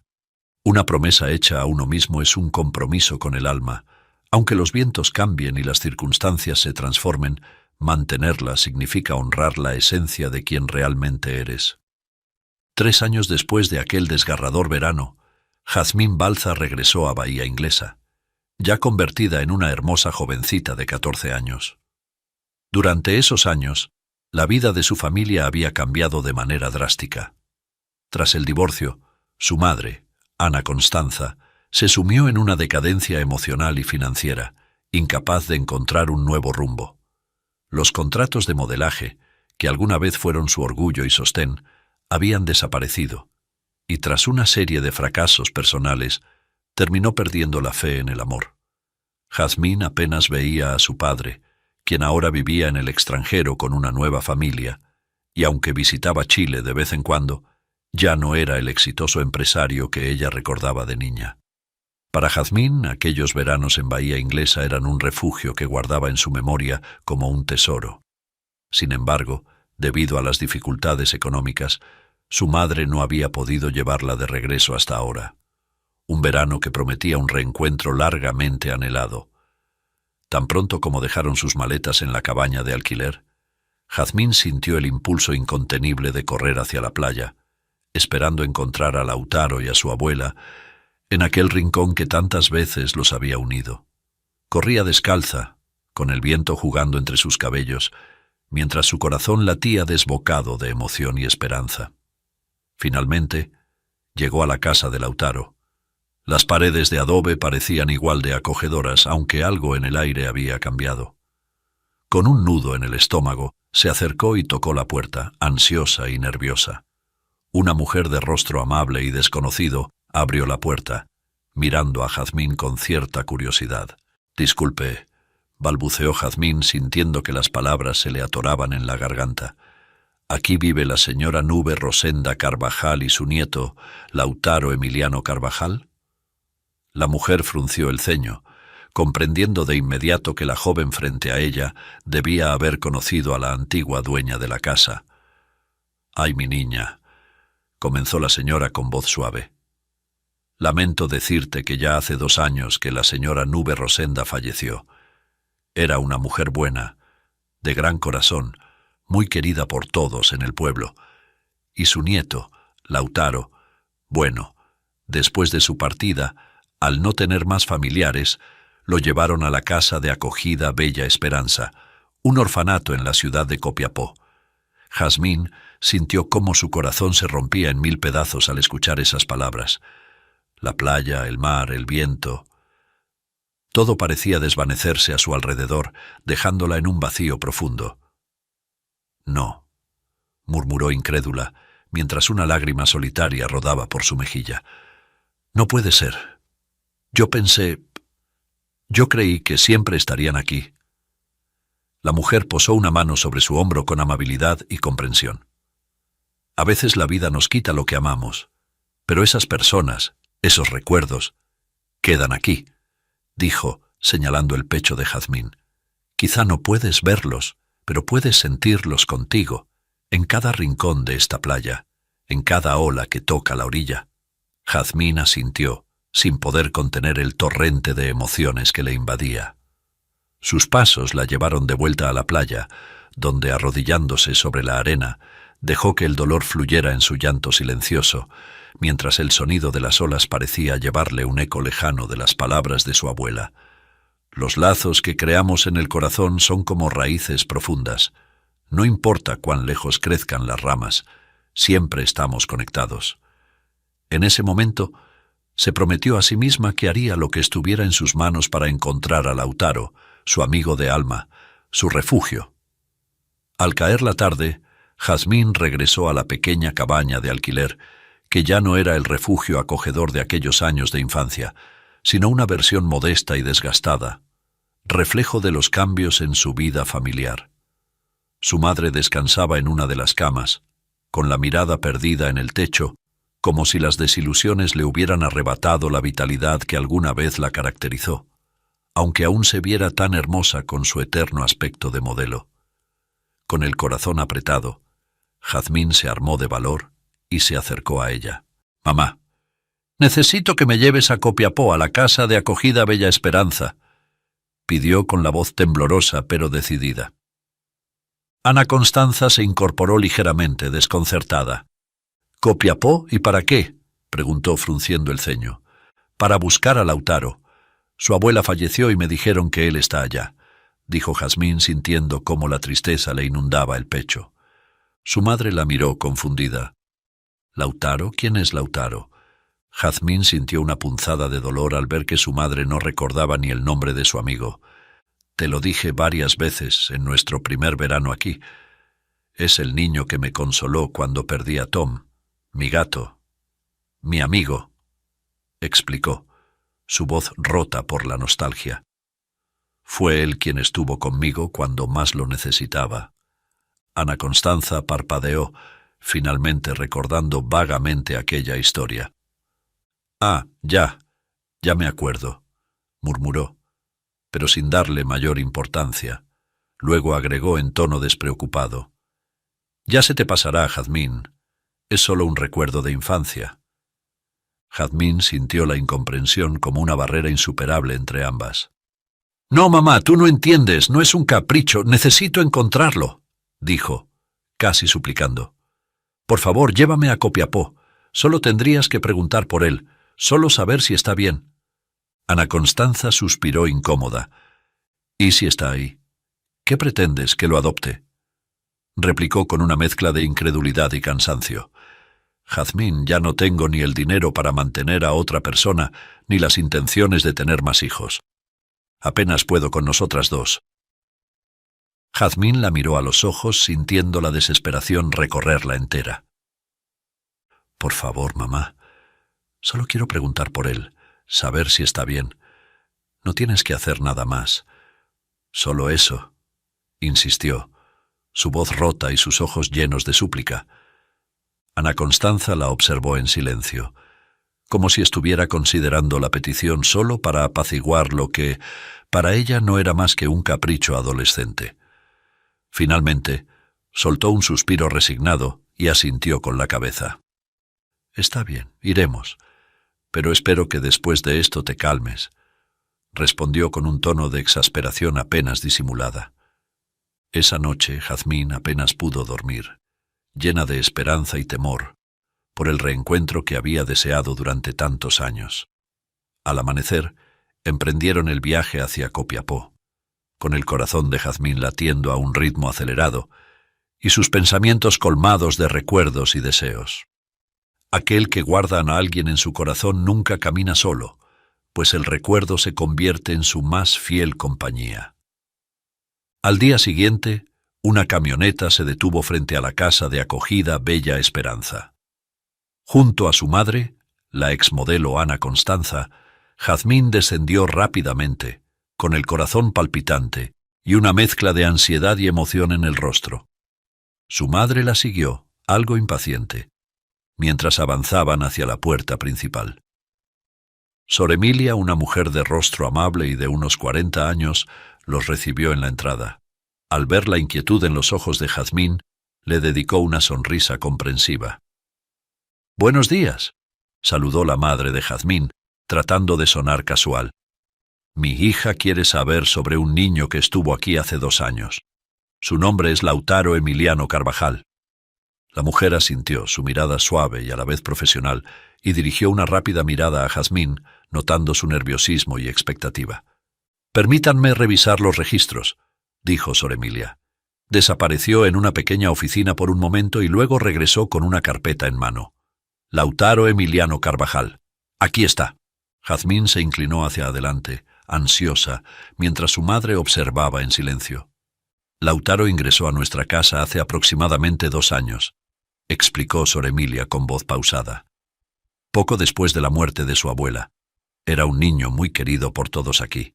Una promesa hecha a uno mismo es un compromiso con el alma. Aunque los vientos cambien y las circunstancias se transformen, mantenerla significa honrar la esencia de quien realmente eres. 3 años después de aquel desgarrador verano, Jazmín Balza regresó a Bahía Inglesa, ya convertida en una hermosa jovencita de 14 años. Durante esos años, la vida de su familia había cambiado de manera drástica. Tras el divorcio, su madre, Ana Constanza, se sumió en una decadencia emocional y financiera, incapaz de encontrar un nuevo rumbo. Los contratos de modelaje, que alguna vez fueron su orgullo y sostén, habían desaparecido, y tras una serie de fracasos personales, terminó perdiendo la fe en el amor. Jazmín apenas veía a su padre, quien ahora vivía en el extranjero con una nueva familia, y aunque visitaba Chile de vez en cuando, ya no era el exitoso empresario que ella recordaba de niña. Para Jazmín, aquellos veranos en Bahía Inglesa eran un refugio que guardaba en su memoria como un tesoro. Sin embargo, debido a las dificultades económicas, su madre no había podido llevarla de regreso hasta ahora. Un verano que prometía un reencuentro largamente anhelado. Tan pronto como dejaron sus maletas en la cabaña de alquiler, Jazmín sintió el impulso incontenible de correr hacia la playa, esperando encontrar a Lautaro y a su abuela en aquel rincón que tantas veces los había unido. Corría descalza, con el viento jugando entre sus cabellos, mientras su corazón latía desbocado de emoción y esperanza. Finalmente, llegó a la casa de Lautaro. Las paredes de adobe parecían igual de acogedoras, aunque algo en el aire había cambiado. Con un nudo en el estómago, se acercó y tocó la puerta, ansiosa y nerviosa. Una mujer de rostro amable y desconocido abrió la puerta, mirando a Jazmín con cierta curiosidad. «Disculpe», balbuceó Jazmín sintiendo que las palabras se le atoraban en la garganta. «¿Aquí vive la señora Nube Rosenda Carvajal y su nieto, Lautaro Emiliano Carvajal?» La mujer frunció el ceño, comprendiendo de inmediato que la joven frente a ella debía haber conocido a la antigua dueña de la casa. «Ay, mi niña», comenzó la señora con voz suave. «Lamento decirte que ya hace 2 años que la señora Nube Rosenda falleció. Era una mujer buena, de gran corazón, muy querida por todos en el pueblo. Y su nieto, Lautaro, bueno, después de su partida, al no tener más familiares, lo llevaron a la casa de acogida Bella Esperanza, un orfanato en la ciudad de Copiapó». Jazmín sintió cómo su corazón se rompía en 1000 pedazos al escuchar esas palabras. La playa, el mar, el viento. Todo parecía desvanecerse a su alrededor, dejándola en un vacío profundo. «No», murmuró incrédula, mientras una lágrima solitaria rodaba por su mejilla. «No puede ser. Yo creí que siempre estarían aquí». La mujer posó una mano sobre su hombro con amabilidad y comprensión. «A veces la vida nos quita lo que amamos, pero esas personas, esos recuerdos, quedan aquí», dijo, señalando el pecho de Jazmín. «Quizá no puedes verlos, pero puedes sentirlos contigo, en cada rincón de esta playa, en cada ola que toca la orilla». Jazmín asintió, sin poder contener el torrente de emociones que le invadía. Sus pasos la llevaron de vuelta a la playa, donde, arrodillándose sobre la arena, dejó que el dolor fluyera en su llanto silencioso, mientras el sonido de las olas parecía llevarle un eco lejano de las palabras de su abuela. «Los lazos que creamos en el corazón son como raíces profundas. No importa cuán lejos crezcan las ramas, siempre estamos conectados. En ese momento, se prometió a sí misma que haría lo que estuviera en sus manos para encontrar a Lautaro, su amigo de alma, su refugio. Al caer la tarde, Jazmín regresó a la pequeña cabaña de alquiler, que ya no era el refugio acogedor de aquellos años de infancia, sino una versión modesta y desgastada, reflejo de los cambios en su vida familiar. Su madre descansaba en una de las camas, con la mirada perdida en el techo, como si las desilusiones le hubieran arrebatado la vitalidad que alguna vez la caracterizó, aunque aún se viera tan hermosa con su eterno aspecto de modelo. Con el corazón apretado, Jazmín se armó de valor y se acercó a ella. «Mamá, necesito que me lleves a Copiapó, a la casa de acogida Bella Esperanza», pidió con la voz temblorosa pero decidida. Ana Constanza se incorporó ligeramente, desconcertada. «¿Copiapó? ¿Y para qué?», preguntó frunciendo el ceño. «Para buscar a Lautaro. Su abuela falleció y me dijeron que él está allá», dijo Jazmín sintiendo cómo la tristeza le inundaba el pecho. Su madre la miró confundida. «¿Lautaro? ¿Quién es Lautaro?». Jazmín sintió una punzada de dolor al ver que su madre no recordaba ni el nombre de su amigo. «Te lo dije varias veces en nuestro primer verano aquí. Es el niño que me consoló cuando perdí a Tom, mi gato, mi amigo», explicó, su voz rota por la nostalgia. «Fue él quien estuvo conmigo cuando más lo necesitaba». Ana Constanza parpadeó, finalmente recordando vagamente aquella historia. «Ah, ya me acuerdo», murmuró, pero sin darle mayor importancia. Luego agregó en tono despreocupado: «Ya se te pasará, Jazmín. Es solo un recuerdo de infancia». Jazmín sintió la incomprensión como una barrera insuperable entre ambas. «No, mamá, tú no entiendes, no es un capricho, necesito encontrarlo», dijo, casi suplicando. «Por favor, llévame a Copiapó. Solo tendrías que preguntar por él, solo saber si está bien». Ana Constanza suspiró incómoda. «¿Y si está ahí? ¿Qué pretendes, que lo adopte?», replicó con una mezcla de incredulidad y cansancio. «Jazmín, ya no tengo ni el dinero para mantener a otra persona, ni las intenciones de tener más hijos. Apenas puedo con nosotras dos». Jazmín la miró a los ojos, sintiendo la desesperación recorrerla entera. «Por favor, mamá, solo quiero preguntar por él, saber si está bien. No tienes que hacer nada más. Solo eso», insistió, su voz rota y sus ojos llenos de súplica. Ana Constanza la observó en silencio, como si estuviera considerando la petición solo para apaciguar lo que, para ella, no era más que un capricho adolescente. Finalmente, soltó un suspiro resignado y asintió con la cabeza. «Está bien, iremos, pero espero que después de esto te calmes», respondió con un tono de exasperación apenas disimulada. Esa noche Jazmín apenas pudo dormir, llena de esperanza y temor, por el reencuentro que había deseado durante tantos años. Al amanecer, emprendieron el viaje hacia Copiapó, con el corazón de Jazmín latiendo a un ritmo acelerado y sus pensamientos colmados de recuerdos y deseos. Aquel que guarda a alguien en su corazón nunca camina solo, pues el recuerdo se convierte en su más fiel compañía. Al día siguiente, una camioneta se detuvo frente a la casa de acogida Bella Esperanza. Junto a su madre, la exmodelo Ana Constanza, Jazmín descendió rápidamente, con el corazón palpitante y una mezcla de ansiedad y emoción en el rostro. Su madre la siguió, algo impaciente, mientras avanzaban hacia la puerta principal. Sor Emilia, una mujer de rostro amable y de unos 40 años, los recibió en la entrada. Al ver la inquietud en los ojos de Jazmín, le dedicó una sonrisa comprensiva. «Buenos días», saludó la madre de Jazmín, tratando de sonar casual. «Mi hija quiere saber sobre un niño que estuvo aquí hace 2 años. Su nombre es Lautaro Emiliano Carvajal». La mujer asintió, su mirada suave y a la vez profesional, y dirigió una rápida mirada a Jazmín, notando su nerviosismo y expectativa. «Permítanme revisar los registros», dijo Sor Emilia. Desapareció en una pequeña oficina por un momento y luego regresó con una carpeta en mano. Lautaro Emiliano Carvajal. Aquí está. Jazmín se inclinó hacia adelante, ansiosa, mientras su madre observaba en silencio. Lautaro ingresó a nuestra casa hace aproximadamente 2 años, explicó Sor Emilia con voz pausada. Poco después de la muerte de su abuela. Era un niño muy querido por todos aquí.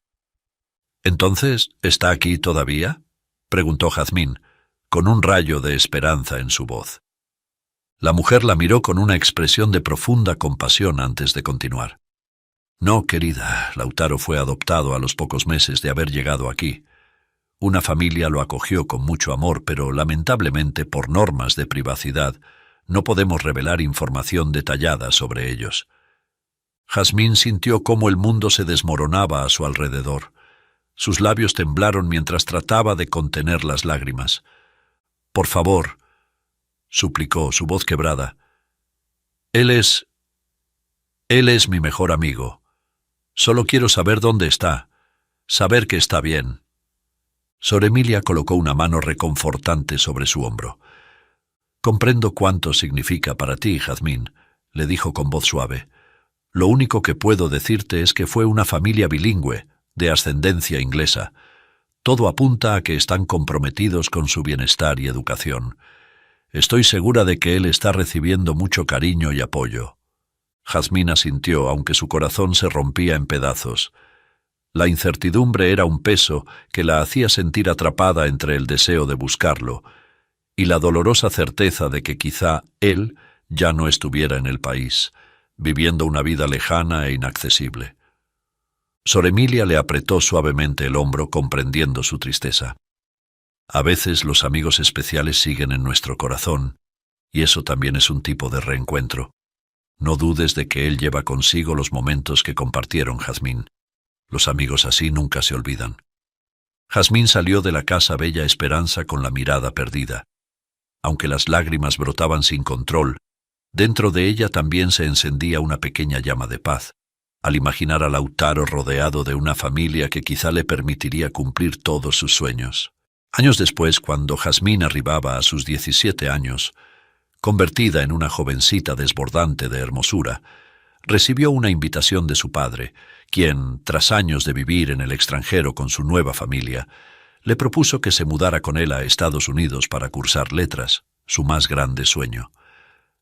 ¿Entonces está aquí todavía?, preguntó Jazmín, con un rayo de esperanza en su voz. La mujer la miró con una expresión de profunda compasión antes de continuar. No, querida, Lautaro fue adoptado a los pocos meses de haber llegado aquí. Una familia lo acogió con mucho amor, pero lamentablemente por normas de privacidad no podemos revelar información detallada sobre ellos. Jazmín sintió cómo el mundo se desmoronaba a su alrededor. Sus labios temblaron mientras trataba de contener las lágrimas. «Por favor», suplicó, su voz quebrada. Él es mi mejor amigo. Solo quiero saber dónde está, saber que está bien». Sor Emilia colocó una mano reconfortante sobre su hombro. «Comprendo cuánto significa para ti, Jazmín», le dijo con voz suave. «Lo único que puedo decirte es que fue una familia bilingüe, de ascendencia inglesa. Todo apunta a que están comprometidos con su bienestar y educación. Estoy segura de que él está recibiendo mucho cariño y apoyo». Jazmín asintió, aunque su corazón se rompía en pedazos. La incertidumbre era un peso que la hacía sentir atrapada entre el deseo de buscarlo y la dolorosa certeza de que quizá él ya no estuviera en el país, viviendo una vida lejana e inaccesible. Sor Emilia le apretó suavemente el hombro, comprendiendo su tristeza. A veces los amigos especiales siguen en nuestro corazón, y eso también es un tipo de reencuentro. No dudes de que él lleva consigo los momentos que compartieron, Jazmín. Los amigos así nunca se olvidan. Jazmín salió de la casa Bella Esperanza con la mirada perdida. Aunque las lágrimas brotaban sin control, dentro de ella también se encendía una pequeña llama de paz, al imaginar a Lautaro rodeado de una familia que quizá le permitiría cumplir todos sus sueños. Años después, cuando Jazmín arribaba a sus 17 años, convertida en una jovencita desbordante de hermosura, recibió una invitación de su padre, quien, tras años de vivir en el extranjero con su nueva familia, le propuso que se mudara con él a Estados Unidos para cursar letras, su más grande sueño.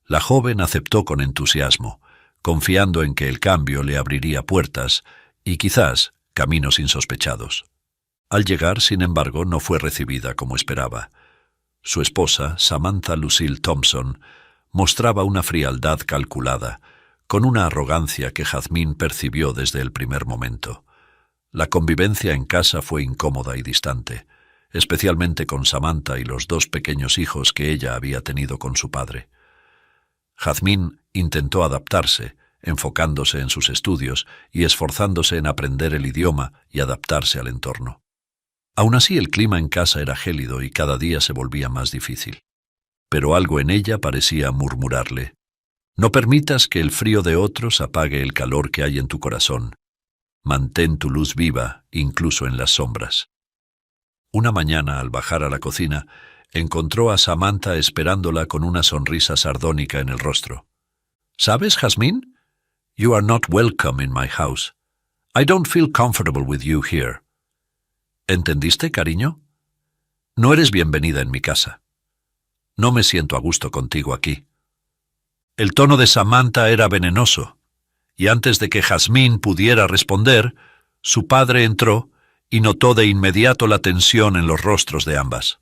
La joven aceptó con entusiasmo, confiando en que el cambio le abriría puertas y quizás caminos insospechados. Al llegar, sin embargo, no fue recibida como esperaba. Su esposa, Samantha Lucille Thompson, mostraba una frialdad calculada, con una arrogancia que Jazmín percibió desde el primer momento. La convivencia en casa fue incómoda y distante, especialmente con Samantha y los 2 pequeños hijos que ella había tenido con su padre. Jazmín intentó adaptarse, enfocándose en sus estudios y esforzándose en aprender el idioma y adaptarse al entorno. Aún así, el clima en casa era gélido y cada día se volvía más difícil. Pero algo en ella parecía murmurarle: «No permitas que el frío de otros apague el calor que hay en tu corazón. Mantén tu luz viva, incluso en las sombras». Una mañana, al bajar a la cocina, encontró a Samantha esperándola con una sonrisa sardónica en el rostro. «¿Sabes, Jazmín? You are not welcome in my house. I don't feel comfortable with you here». «¿Entendiste, cariño? No eres bienvenida en mi casa. No me siento a gusto contigo aquí». El tono de Samantha era venenoso, y antes de que Jazmín pudiera responder, su padre entró y notó de inmediato la tensión en los rostros de ambas.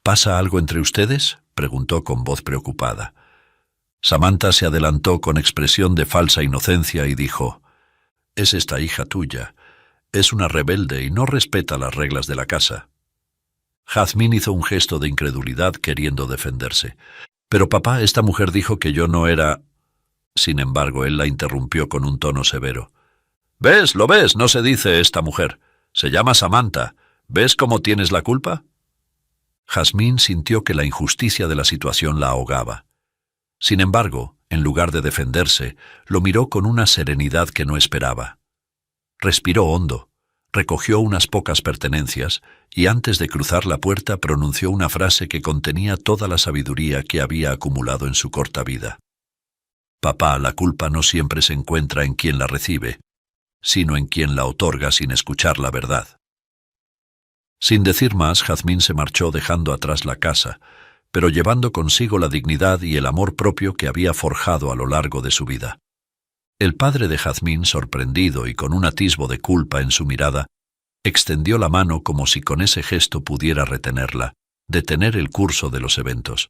«¿Pasa algo entre ustedes?», preguntó con voz preocupada. Samantha se adelantó con expresión de falsa inocencia y dijo: «Es esta hija tuya. Es una rebelde y no respeta las reglas de la casa». Jazmín hizo un gesto de incredulidad queriendo defenderse. «Pero papá, esta mujer dijo que yo no era...». Sin embargo, él la interrumpió con un tono severo. «¿Ves? ¿Lo ves? No se dice esta mujer. Se llama Samantha. ¿Ves cómo tienes la culpa?». Jazmín sintió que la injusticia de la situación la ahogaba. Sin embargo, en lugar de defenderse, lo miró con una serenidad que no esperaba. Respiró hondo, Recogió unas pocas pertenencias y antes de cruzar la puerta pronunció una frase que contenía toda la sabiduría que había acumulado en su corta vida. Papá, la culpa no siempre se encuentra en quien la recibe, sino en quien la otorga sin escuchar la verdad. Sin decir más, Jazmín se marchó dejando atrás la casa, pero llevando consigo la dignidad y el amor propio que había forjado a lo largo de su vida. El padre de Jazmín, sorprendido y con un atisbo de culpa en su mirada, extendió la mano como si con ese gesto pudiera retenerla, detener el curso de los eventos.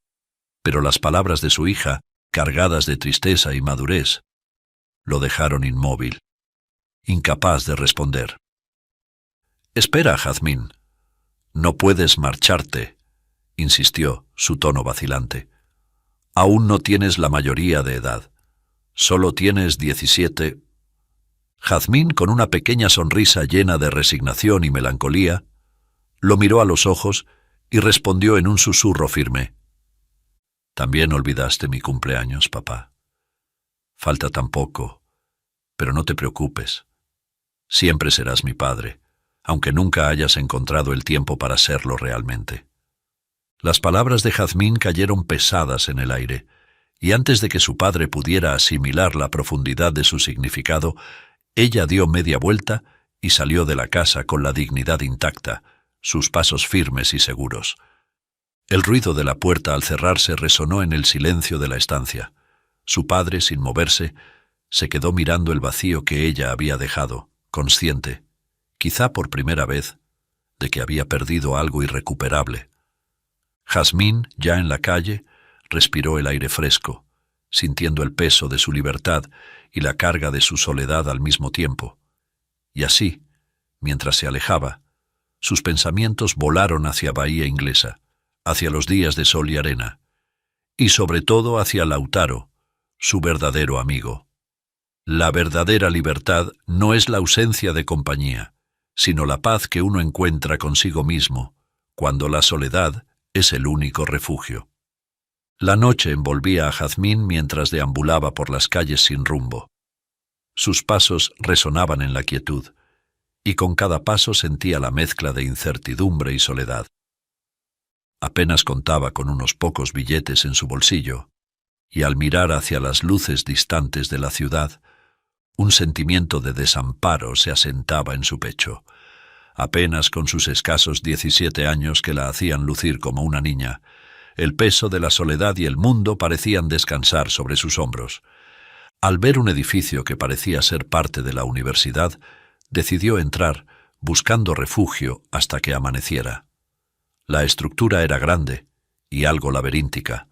Pero las palabras de su hija, cargadas de tristeza y madurez, lo dejaron inmóvil, incapaz de responder. «Espera, Jazmín. No puedes marcharte», insistió, su tono vacilante. «Aún no tienes la mayoría de edad. Solo tienes 17. Jazmín, con una pequeña sonrisa llena de resignación y melancolía, lo miró a los ojos y respondió en un susurro firme. «También olvidaste mi cumpleaños, papá. Falta tan poco, pero no te preocupes. Siempre serás mi padre, aunque nunca hayas encontrado el tiempo para serlo realmente». Las palabras de Jazmín cayeron pesadas en el aire, y antes de que su padre pudiera asimilar la profundidad de su significado, ella dio media vuelta y salió de la casa con la dignidad intacta, sus pasos firmes y seguros. El ruido de la puerta al cerrarse resonó en el silencio de la estancia. Su padre, sin moverse, se quedó mirando el vacío que ella había dejado, consciente, quizá por primera vez, de que había perdido algo irrecuperable. Jazmín, ya en la calle, respiró el aire fresco, sintiendo el peso de su libertad y la carga de su soledad al mismo tiempo. Y así, mientras se alejaba, sus pensamientos volaron hacia Bahía Inglesa, hacia los días de sol y arena, y sobre todo hacia Lautaro, su verdadero amigo. La verdadera libertad no es la ausencia de compañía, sino la paz que uno encuentra consigo mismo, cuando la soledad es el único refugio. La noche envolvía a Jazmín mientras deambulaba por las calles sin rumbo. Sus pasos resonaban en la quietud, y con cada paso sentía la mezcla de incertidumbre y soledad. Apenas contaba con unos pocos billetes en su bolsillo, y al mirar hacia las luces distantes de la ciudad, un sentimiento de desamparo se asentaba en su pecho. Apenas con sus escasos 17 años que la hacían lucir como una niña, el peso de la soledad y el mundo parecían descansar sobre sus hombros. Al ver un edificio que parecía ser parte de la universidad, decidió entrar, buscando refugio hasta que amaneciera. La estructura era grande y algo laberíntica,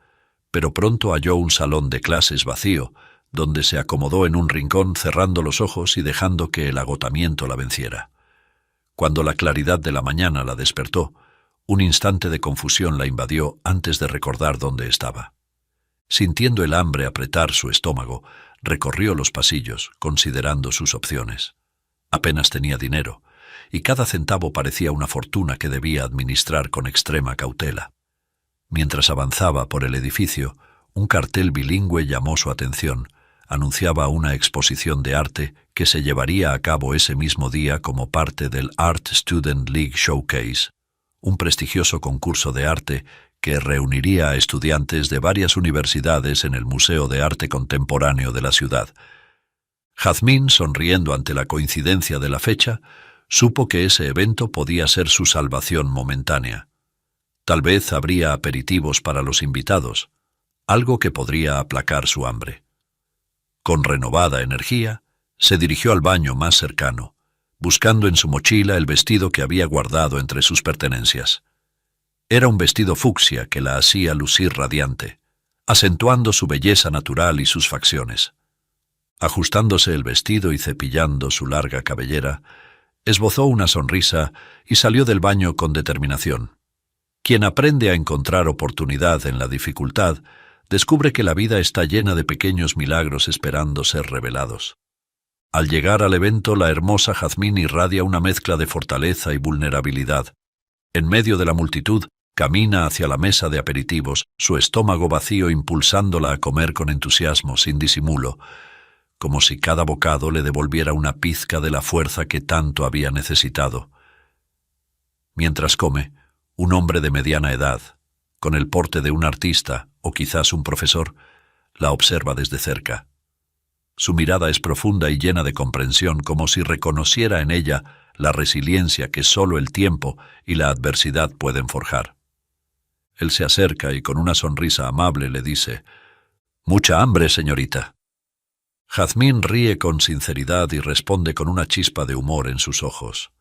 pero pronto halló un salón de clases vacío, donde se acomodó en un rincón cerrando los ojos y dejando que el agotamiento la venciera. Cuando la claridad de la mañana la despertó, un instante de confusión la invadió antes de recordar dónde estaba. Sintiendo el hambre apretar su estómago, recorrió los pasillos, considerando sus opciones. Apenas tenía dinero, y cada centavo parecía una fortuna que debía administrar con extrema cautela. Mientras avanzaba por el edificio, un cartel bilingüe llamó su atención. Anunciaba una exposición de arte que se llevaría a cabo ese mismo día como parte del Art Student League Showcase, un prestigioso concurso de arte que reuniría a estudiantes de varias universidades en el Museo de Arte Contemporáneo de la ciudad. Jazmín, sonriendo ante la coincidencia de la fecha, supo que ese evento podía ser su salvación momentánea. Tal vez habría aperitivos para los invitados, algo que podría aplacar su hambre. Con renovada energía, se dirigió al baño más cercano, buscando en su mochila el vestido que había guardado entre sus pertenencias. Era un vestido fucsia que la hacía lucir radiante, acentuando su belleza natural y sus facciones. Ajustándose el vestido y cepillando su larga cabellera, esbozó una sonrisa y salió del baño con determinación. Quien aprende a encontrar oportunidad en la dificultad, descubre que la vida está llena de pequeños milagros esperando ser revelados. Al llegar al evento, la hermosa Jazmín irradia una mezcla de fortaleza y vulnerabilidad. En medio de la multitud, camina hacia la mesa de aperitivos, su estómago vacío impulsándola a comer con entusiasmo, sin disimulo. como si cada bocado le devolviera una pizca de la fuerza que tanto había necesitado. Mientras come, un hombre de mediana edad, con el porte de un artista o quizás un profesor, la observa desde cerca. Su mirada es profunda y llena de comprensión, como si reconociera en ella la resiliencia que solo el tiempo y la adversidad pueden forjar. Él se acerca y con una sonrisa amable le dice: «Mucha hambre, señorita». Jazmín ríe con sinceridad y responde con una chispa de humor en sus ojos: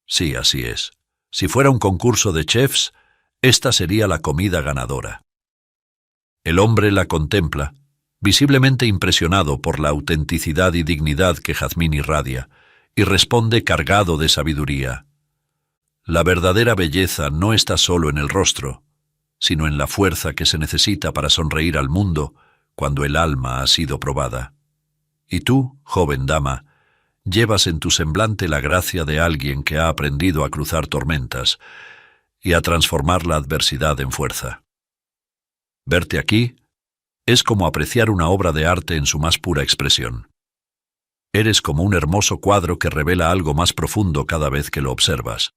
«Sí, así es. Si fuera un concurso de chefs, esta sería la comida ganadora». El hombre la contempla, visiblemente impresionado por la autenticidad y dignidad que Jazmín irradia, y responde cargado de sabiduría: «La verdadera belleza no está solo en el rostro, sino en la fuerza que se necesita para sonreír al mundo cuando el alma ha sido probada. Y tú, joven dama, llevas en tu semblante la gracia de alguien que ha aprendido a cruzar tormentas y a transformar la adversidad en fuerza. Verte aquí es como apreciar una obra de arte en su más pura expresión. Eres como un hermoso cuadro que revela algo más profundo cada vez que lo observas».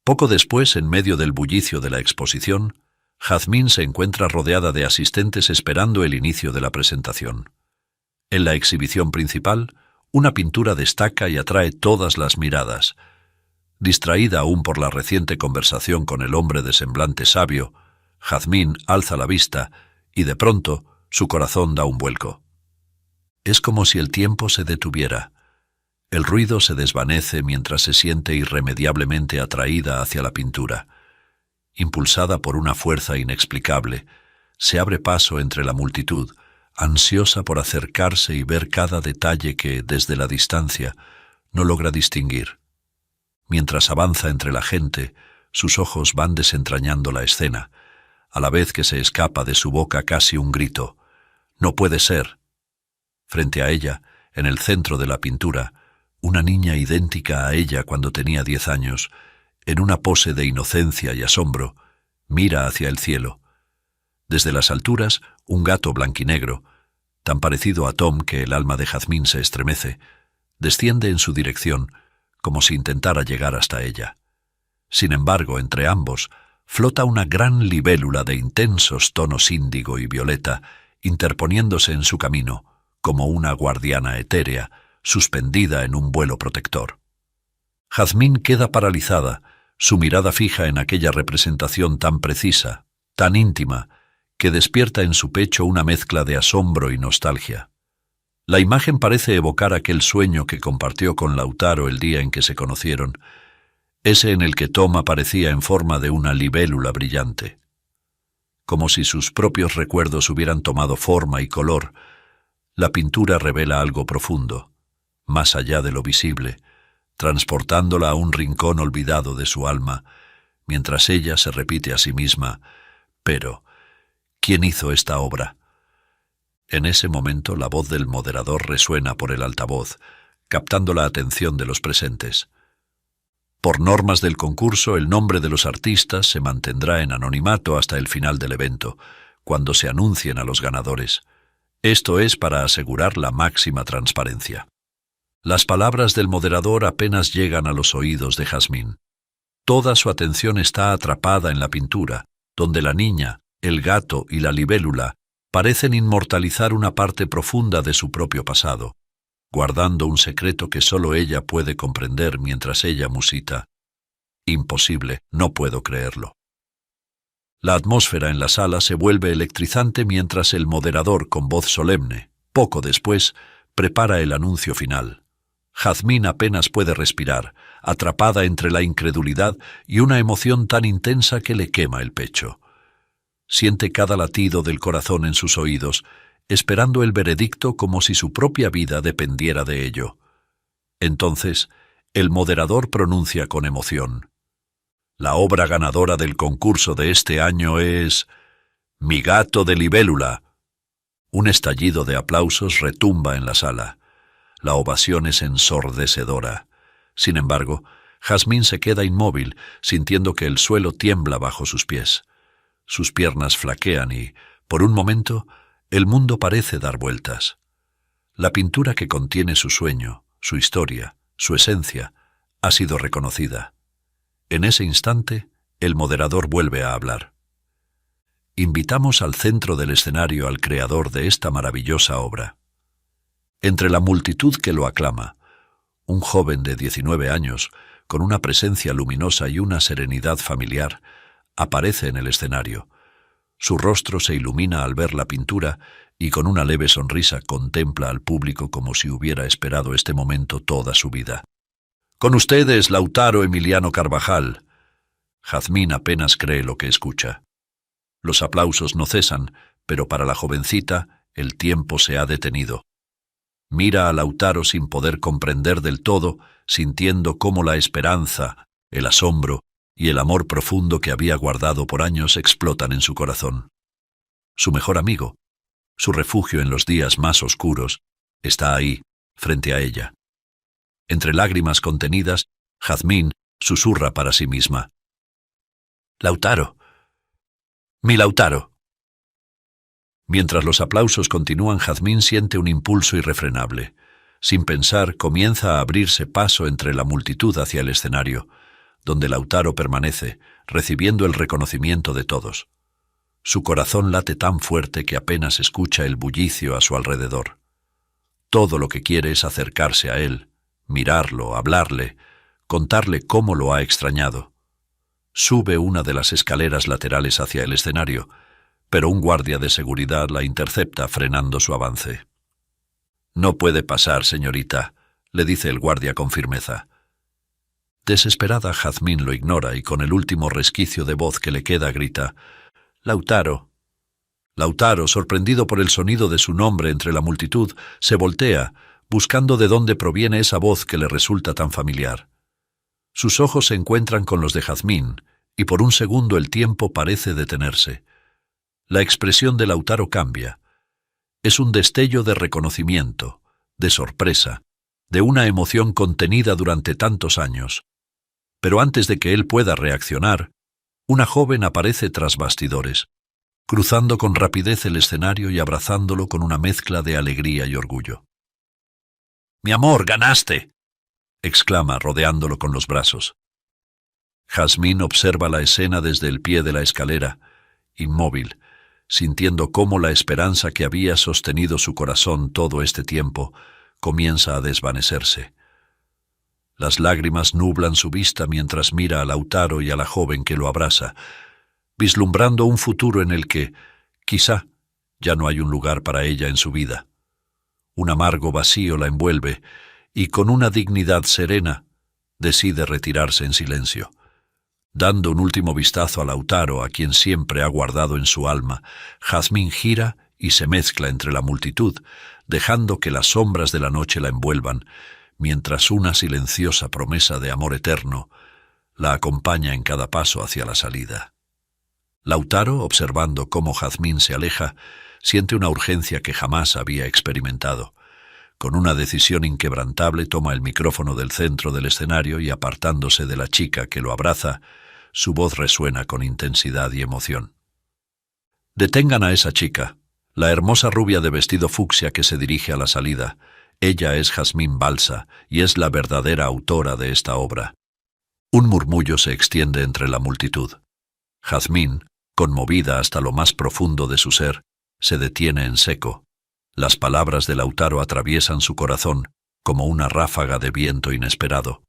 Poco después, en medio del bullicio de la exposición, Jazmín se encuentra rodeada de asistentes esperando el inicio de la presentación. En la exhibición principal, una pintura destaca y atrae todas las miradas. Distraída aún por la reciente conversación con el hombre de semblante sabio, Jazmín alza la vista y de pronto su corazón da un vuelco. Es como si el tiempo se detuviera. El ruido se desvanece mientras se siente irremediablemente atraída hacia la pintura. Impulsada por una fuerza inexplicable, se abre paso entre la multitud, ansiosa por acercarse y ver cada detalle que, desde la distancia, no logra distinguir. Mientras avanza entre la gente, sus ojos van desentrañando la escena, a la vez que se escapa de su boca casi un grito: «¡No puede ser!». Frente a ella, en el centro de la pintura, una niña idéntica a ella cuando tenía 10 años, en una pose de inocencia y asombro, mira hacia el cielo. Desde las alturas, un gato blanquinegro, tan parecido a Tom que el alma de Jazmín se estremece, desciende en su dirección, como si intentara llegar hasta ella. Sin embargo, entre ambos, flota una gran libélula de intensos tonos índigo y violeta, interponiéndose en su camino, como una guardiana etérea, suspendida en un vuelo protector. Jazmín queda paralizada, su mirada fija en aquella representación tan precisa, tan íntima, que despierta en su pecho una mezcla de asombro y nostalgia. La imagen parece evocar aquel sueño que compartió con Lautaro el día en que se conocieron, ese en el que Tom aparecía en forma de una libélula brillante. Como si sus propios recuerdos hubieran tomado forma y color, la pintura revela algo profundo, más allá de lo visible, transportándola a un rincón olvidado de su alma, mientras ella se repite a sí misma: «Pero, ¿quién hizo esta obra?». En ese momento la voz del moderador resuena por el altavoz, captando la atención de los presentes. Por normas del concurso, el nombre de los artistas se mantendrá en anonimato hasta el final del evento, cuando se anuncien a los ganadores. Esto es para asegurar la máxima transparencia. Las palabras del moderador apenas llegan a los oídos de Jazmín. Toda su atención está atrapada en la pintura, donde la niña, el gato y la libélula parecen inmortalizar una parte profunda de su propio pasado, guardando un secreto que solo ella puede comprender mientras ella musita: «Imposible, no puedo creerlo». La atmósfera en la sala se vuelve electrizante mientras el moderador, con voz solemne, poco después, prepara el anuncio final. Jazmín apenas puede respirar, atrapada entre la incredulidad y una emoción tan intensa que le quema el pecho. Siente cada latido del corazón en sus oídos, esperando el veredicto como si su propia vida dependiera de ello. Entonces, el moderador pronuncia con emoción: «La obra ganadora del concurso de este año es Mi gato de libélula». Un estallido de aplausos retumba en la sala. La ovación es ensordecedora. Sin embargo, Jazmín se queda inmóvil, sintiendo que el suelo tiembla bajo sus pies. Sus piernas flaquean y, por un momento, el mundo parece dar vueltas. La pintura que contiene su sueño, su historia, su esencia, ha sido reconocida. En ese instante, el moderador vuelve a hablar. Invitamos al centro del escenario al creador de esta maravillosa obra. Entre la multitud que lo aclama, un joven de 19 años, con una presencia luminosa y una serenidad familiar, aparece en el escenario. Su rostro se ilumina al ver la pintura y con una leve sonrisa contempla al público como si hubiera esperado este momento toda su vida. Con ustedes, Lautaro Emiliano Carvajal. Jazmín apenas cree lo que escucha. Los aplausos no cesan, pero para la jovencita el tiempo se ha detenido. Mira a Lautaro sin poder comprender del todo, sintiendo cómo la esperanza, el asombro y el amor profundo que había guardado por años explotan en su corazón. Su mejor amigo, su refugio en los días más oscuros, está ahí, frente a ella. Entre lágrimas contenidas, Jazmín susurra para sí misma: «Lautaro, mi Lautaro». Mientras los aplausos continúan, Jazmín siente un impulso irrefrenable. Sin pensar, comienza a abrirse paso entre la multitud hacia el escenario, donde Lautaro permanece, recibiendo el reconocimiento de todos. Su corazón late tan fuerte que apenas escucha el bullicio a su alrededor. Todo lo que quiere es acercarse a él, mirarlo, hablarle, contarle cómo lo ha extrañado. Sube una de las escaleras laterales hacia el escenario, pero un guardia de seguridad la intercepta frenando su avance. «No puede pasar, señorita», le dice el guardia con firmeza. Desesperada, Jazmín lo ignora y con el último resquicio de voz que le queda grita: «Lautaro». Lautaro, sorprendido por el sonido de su nombre entre la multitud, se voltea, buscando de dónde proviene esa voz que le resulta tan familiar. Sus ojos se encuentran con los de Jazmín, y por un segundo el tiempo parece detenerse. La expresión de Lautaro cambia. Es un destello de reconocimiento, de sorpresa, de una emoción contenida durante tantos años. Pero antes de que él pueda reaccionar, una joven aparece tras bastidores, cruzando con rapidez el escenario y abrazándolo con una mezcla de alegría y orgullo. «¡Mi amor, ganaste!», exclama, rodeándolo con los brazos. Jazmín observa la escena desde el pie de la escalera, inmóvil, sintiendo cómo la esperanza que había sostenido su corazón todo este tiempo comienza a desvanecerse. Las lágrimas nublan su vista mientras mira a Lautaro y a la joven que lo abraza, vislumbrando un futuro en el que, quizá, ya no hay un lugar para ella en su vida. Un amargo vacío la envuelve y, con una dignidad serena, decide retirarse en silencio. Dando un último vistazo a Lautaro, a quien siempre ha guardado en su alma, Jazmín gira y se mezcla entre la multitud, dejando que las sombras de la noche la envuelvan, mientras una silenciosa promesa de amor eterno la acompaña en cada paso hacia la salida. Lautaro, observando cómo Jazmín se aleja, siente una urgencia que jamás había experimentado. Con una decisión inquebrantable toma el micrófono del centro del escenario y, apartándose de la chica que lo abraza, su voz resuena con intensidad y emoción. «Detengan a esa chica, la hermosa rubia de vestido fucsia que se dirige a la salida. Ella es Jazmín Balsa y es la verdadera autora de esta obra». Un murmullo se extiende entre la multitud. Jazmín, conmovida hasta lo más profundo de su ser, se detiene en seco. Las palabras de Lautaro atraviesan su corazón como una ráfaga de viento inesperado.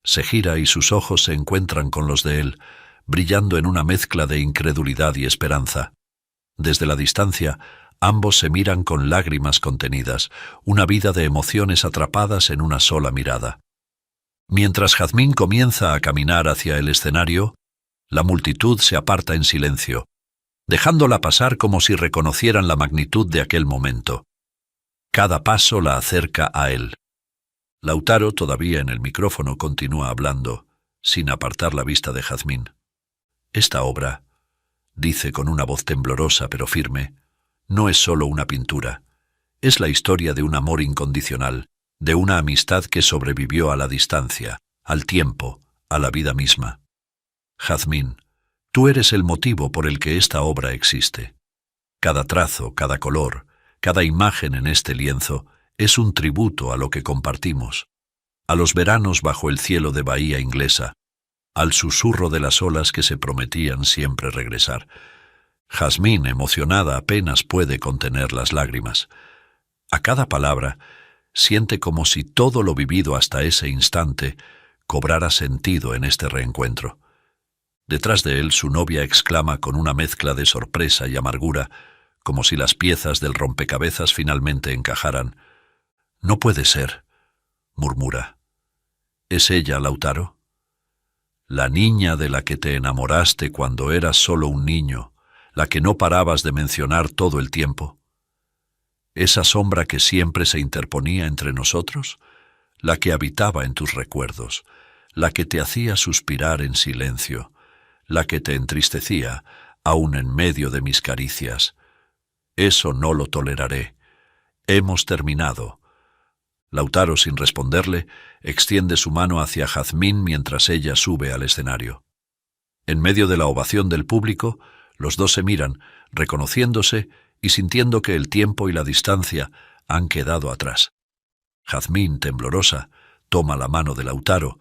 Se gira y sus ojos se encuentran con los de él, brillando en una mezcla de incredulidad y esperanza. Desde la distancia, ambos se miran con lágrimas contenidas, una vida de emociones atrapadas en una sola mirada. Mientras Jazmín comienza a caminar hacia el escenario, la multitud se aparta en silencio, dejándola pasar como si reconocieran la magnitud de aquel momento. Cada paso la acerca a él. Lautaro, todavía en el micrófono, continúa hablando, sin apartar la vista de Jazmín. «Esta obra», dice con una voz temblorosa pero firme, «no es solo una pintura. Es la historia de un amor incondicional, de una amistad que sobrevivió a la distancia, al tiempo, a la vida misma. Jazmín, tú eres el motivo por el que esta obra existe. Cada trazo, cada color, cada imagen en este lienzo Es un tributo a lo que compartimos, a los veranos bajo el cielo de Bahía Inglesa, al susurro de las olas que se prometían siempre regresar. Jazmín, emocionada, apenas puede contener las lágrimas. A cada palabra, siente como si todo lo vivido hasta ese instante cobrara sentido en este reencuentro. Detrás de él, su novia exclama con una mezcla de sorpresa y amargura, como si las piezas del rompecabezas finalmente encajaran. «No puede ser», murmura. «¿Es ella, Lautaro? La niña de la que te enamoraste cuando eras solo un niño, la que no parabas de mencionar todo el tiempo. Esa sombra que siempre se interponía entre nosotros, la que habitaba en tus recuerdos, la que te hacía suspirar en silencio, la que te entristecía, aún en medio de mis caricias. Eso no lo toleraré. Hemos terminado». Lautaro, sin responderle, extiende su mano hacia Jazmín mientras ella sube al escenario. En medio de la ovación del público, los dos se miran, reconociéndose y sintiendo que el tiempo y la distancia han quedado atrás. Jazmín, temblorosa, toma la mano de Lautaro,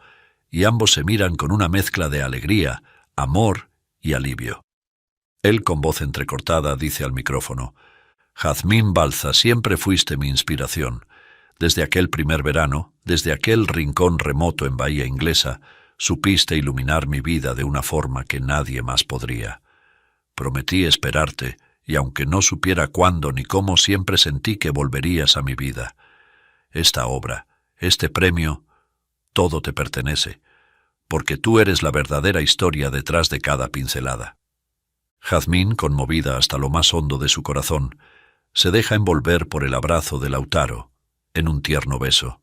y ambos se miran con una mezcla de alegría, amor y alivio. Él, con voz entrecortada, dice al micrófono: «Jazmín Balza, siempre fuiste mi inspiración. Desde aquel primer verano, desde aquel rincón remoto en Bahía Inglesa, supiste iluminar mi vida de una forma que nadie más podría. Prometí esperarte, y aunque no supiera cuándo ni cómo, siempre sentí que volverías a mi vida. Esta obra, este premio, todo te pertenece, porque tú eres la verdadera historia detrás de cada pincelada». Jazmín, conmovida hasta lo más hondo de su corazón, se deja envolver por el abrazo de Lautaro, en un tierno beso.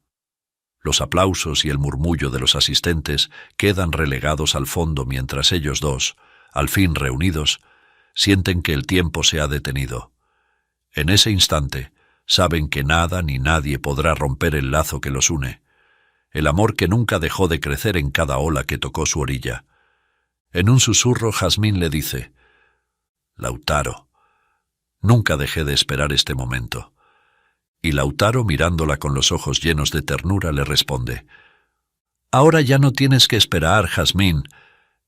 Los aplausos y el murmullo de los asistentes quedan relegados al fondo mientras ellos dos, al fin reunidos, sienten que el tiempo se ha detenido. En ese instante, saben que nada ni nadie podrá romper el lazo que los une, el amor que nunca dejó de crecer en cada ola que tocó su orilla. En un susurro, Jazmín le dice: «Lautaro, nunca dejé de esperar este momento». Y Lautaro, mirándola con los ojos llenos de ternura, le responde: «Ahora ya no tienes que esperar, Jazmín.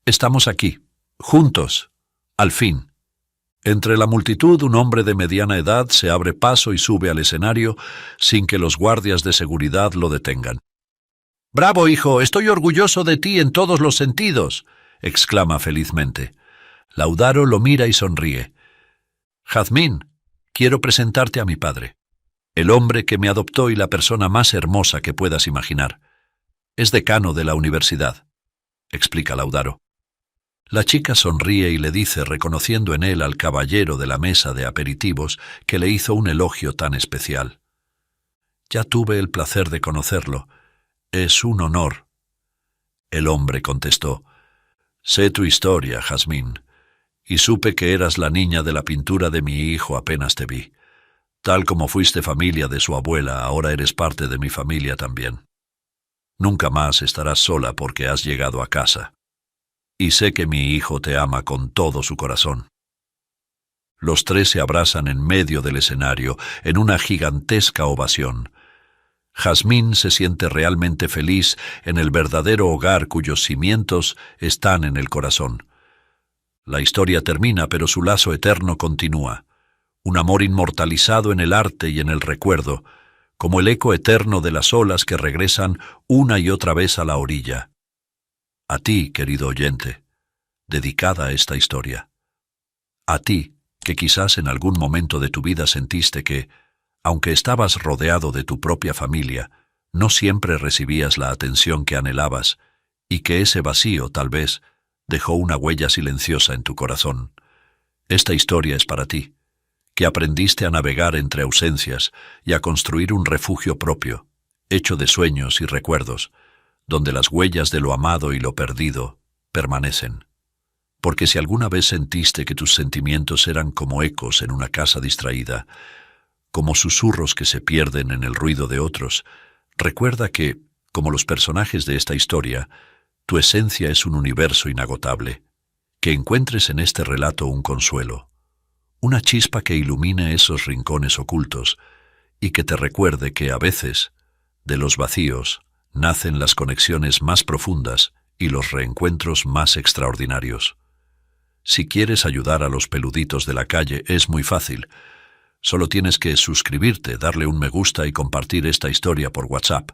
Estamos aquí, juntos, al fin». Entre la multitud, un hombre de mediana edad se abre paso y sube al escenario sin que los guardias de seguridad lo detengan. «¡Bravo, hijo! Estoy orgulloso de ti en todos los sentidos», exclama felizmente. Lautaro lo mira y sonríe. «Jazmín, quiero presentarte a mi padre. El hombre que me adoptó y la persona más hermosa que puedas imaginar. Es decano de la universidad», explica Lautaro. La chica sonríe y le dice, reconociendo en él al caballero de la mesa de aperitivos que le hizo un elogio tan especial: «Ya tuve el placer de conocerlo. Es un honor». El hombre contestó: «Sé tu historia, Jazmín, y supe que eras la niña de la pintura de mi hijo apenas te vi. Tal como fuiste familia de su abuela, ahora eres parte de mi familia también. Nunca más estarás sola porque has llegado a casa. Y sé que mi hijo te ama con todo su corazón». Los tres se abrazan en medio del escenario, en una gigantesca ovación. Jazmín se siente realmente feliz en el verdadero hogar cuyos cimientos están en el corazón. La historia termina, pero su lazo eterno continúa. Un amor inmortalizado en el arte y en el recuerdo, como el eco eterno de las olas que regresan una y otra vez a la orilla. A ti, querido oyente, dedicada esta historia. A ti, que quizás en algún momento de tu vida sentiste que, aunque estabas rodeado de tu propia familia, no siempre recibías la atención que anhelabas, y que ese vacío, tal vez, dejó una huella silenciosa en tu corazón. Esta historia es para ti, que aprendiste a navegar entre ausencias y a construir un refugio propio, hecho de sueños y recuerdos, donde las huellas de lo amado y lo perdido permanecen. Porque si alguna vez sentiste que tus sentimientos eran como ecos en una casa distraída, como susurros que se pierden en el ruido de otros, recuerda que, como los personajes de esta historia, tu esencia es un universo inagotable, que encuentres en este relato un consuelo, una chispa que ilumine esos rincones ocultos y que te recuerde que a veces, de los vacíos, nacen las conexiones más profundas y los reencuentros más extraordinarios. Si quieres ayudar a los peluditos de la calle, es muy fácil. Solo tienes que suscribirte, darle un me gusta y compartir esta historia por WhatsApp.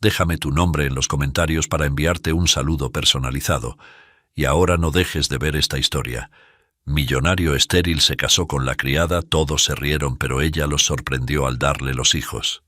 Déjame tu nombre en los comentarios para enviarte un saludo personalizado. Y ahora no dejes de ver esta historia. Millonario estéril se casó con la criada, todos se rieron, pero ella los sorprendió al darle los hijos.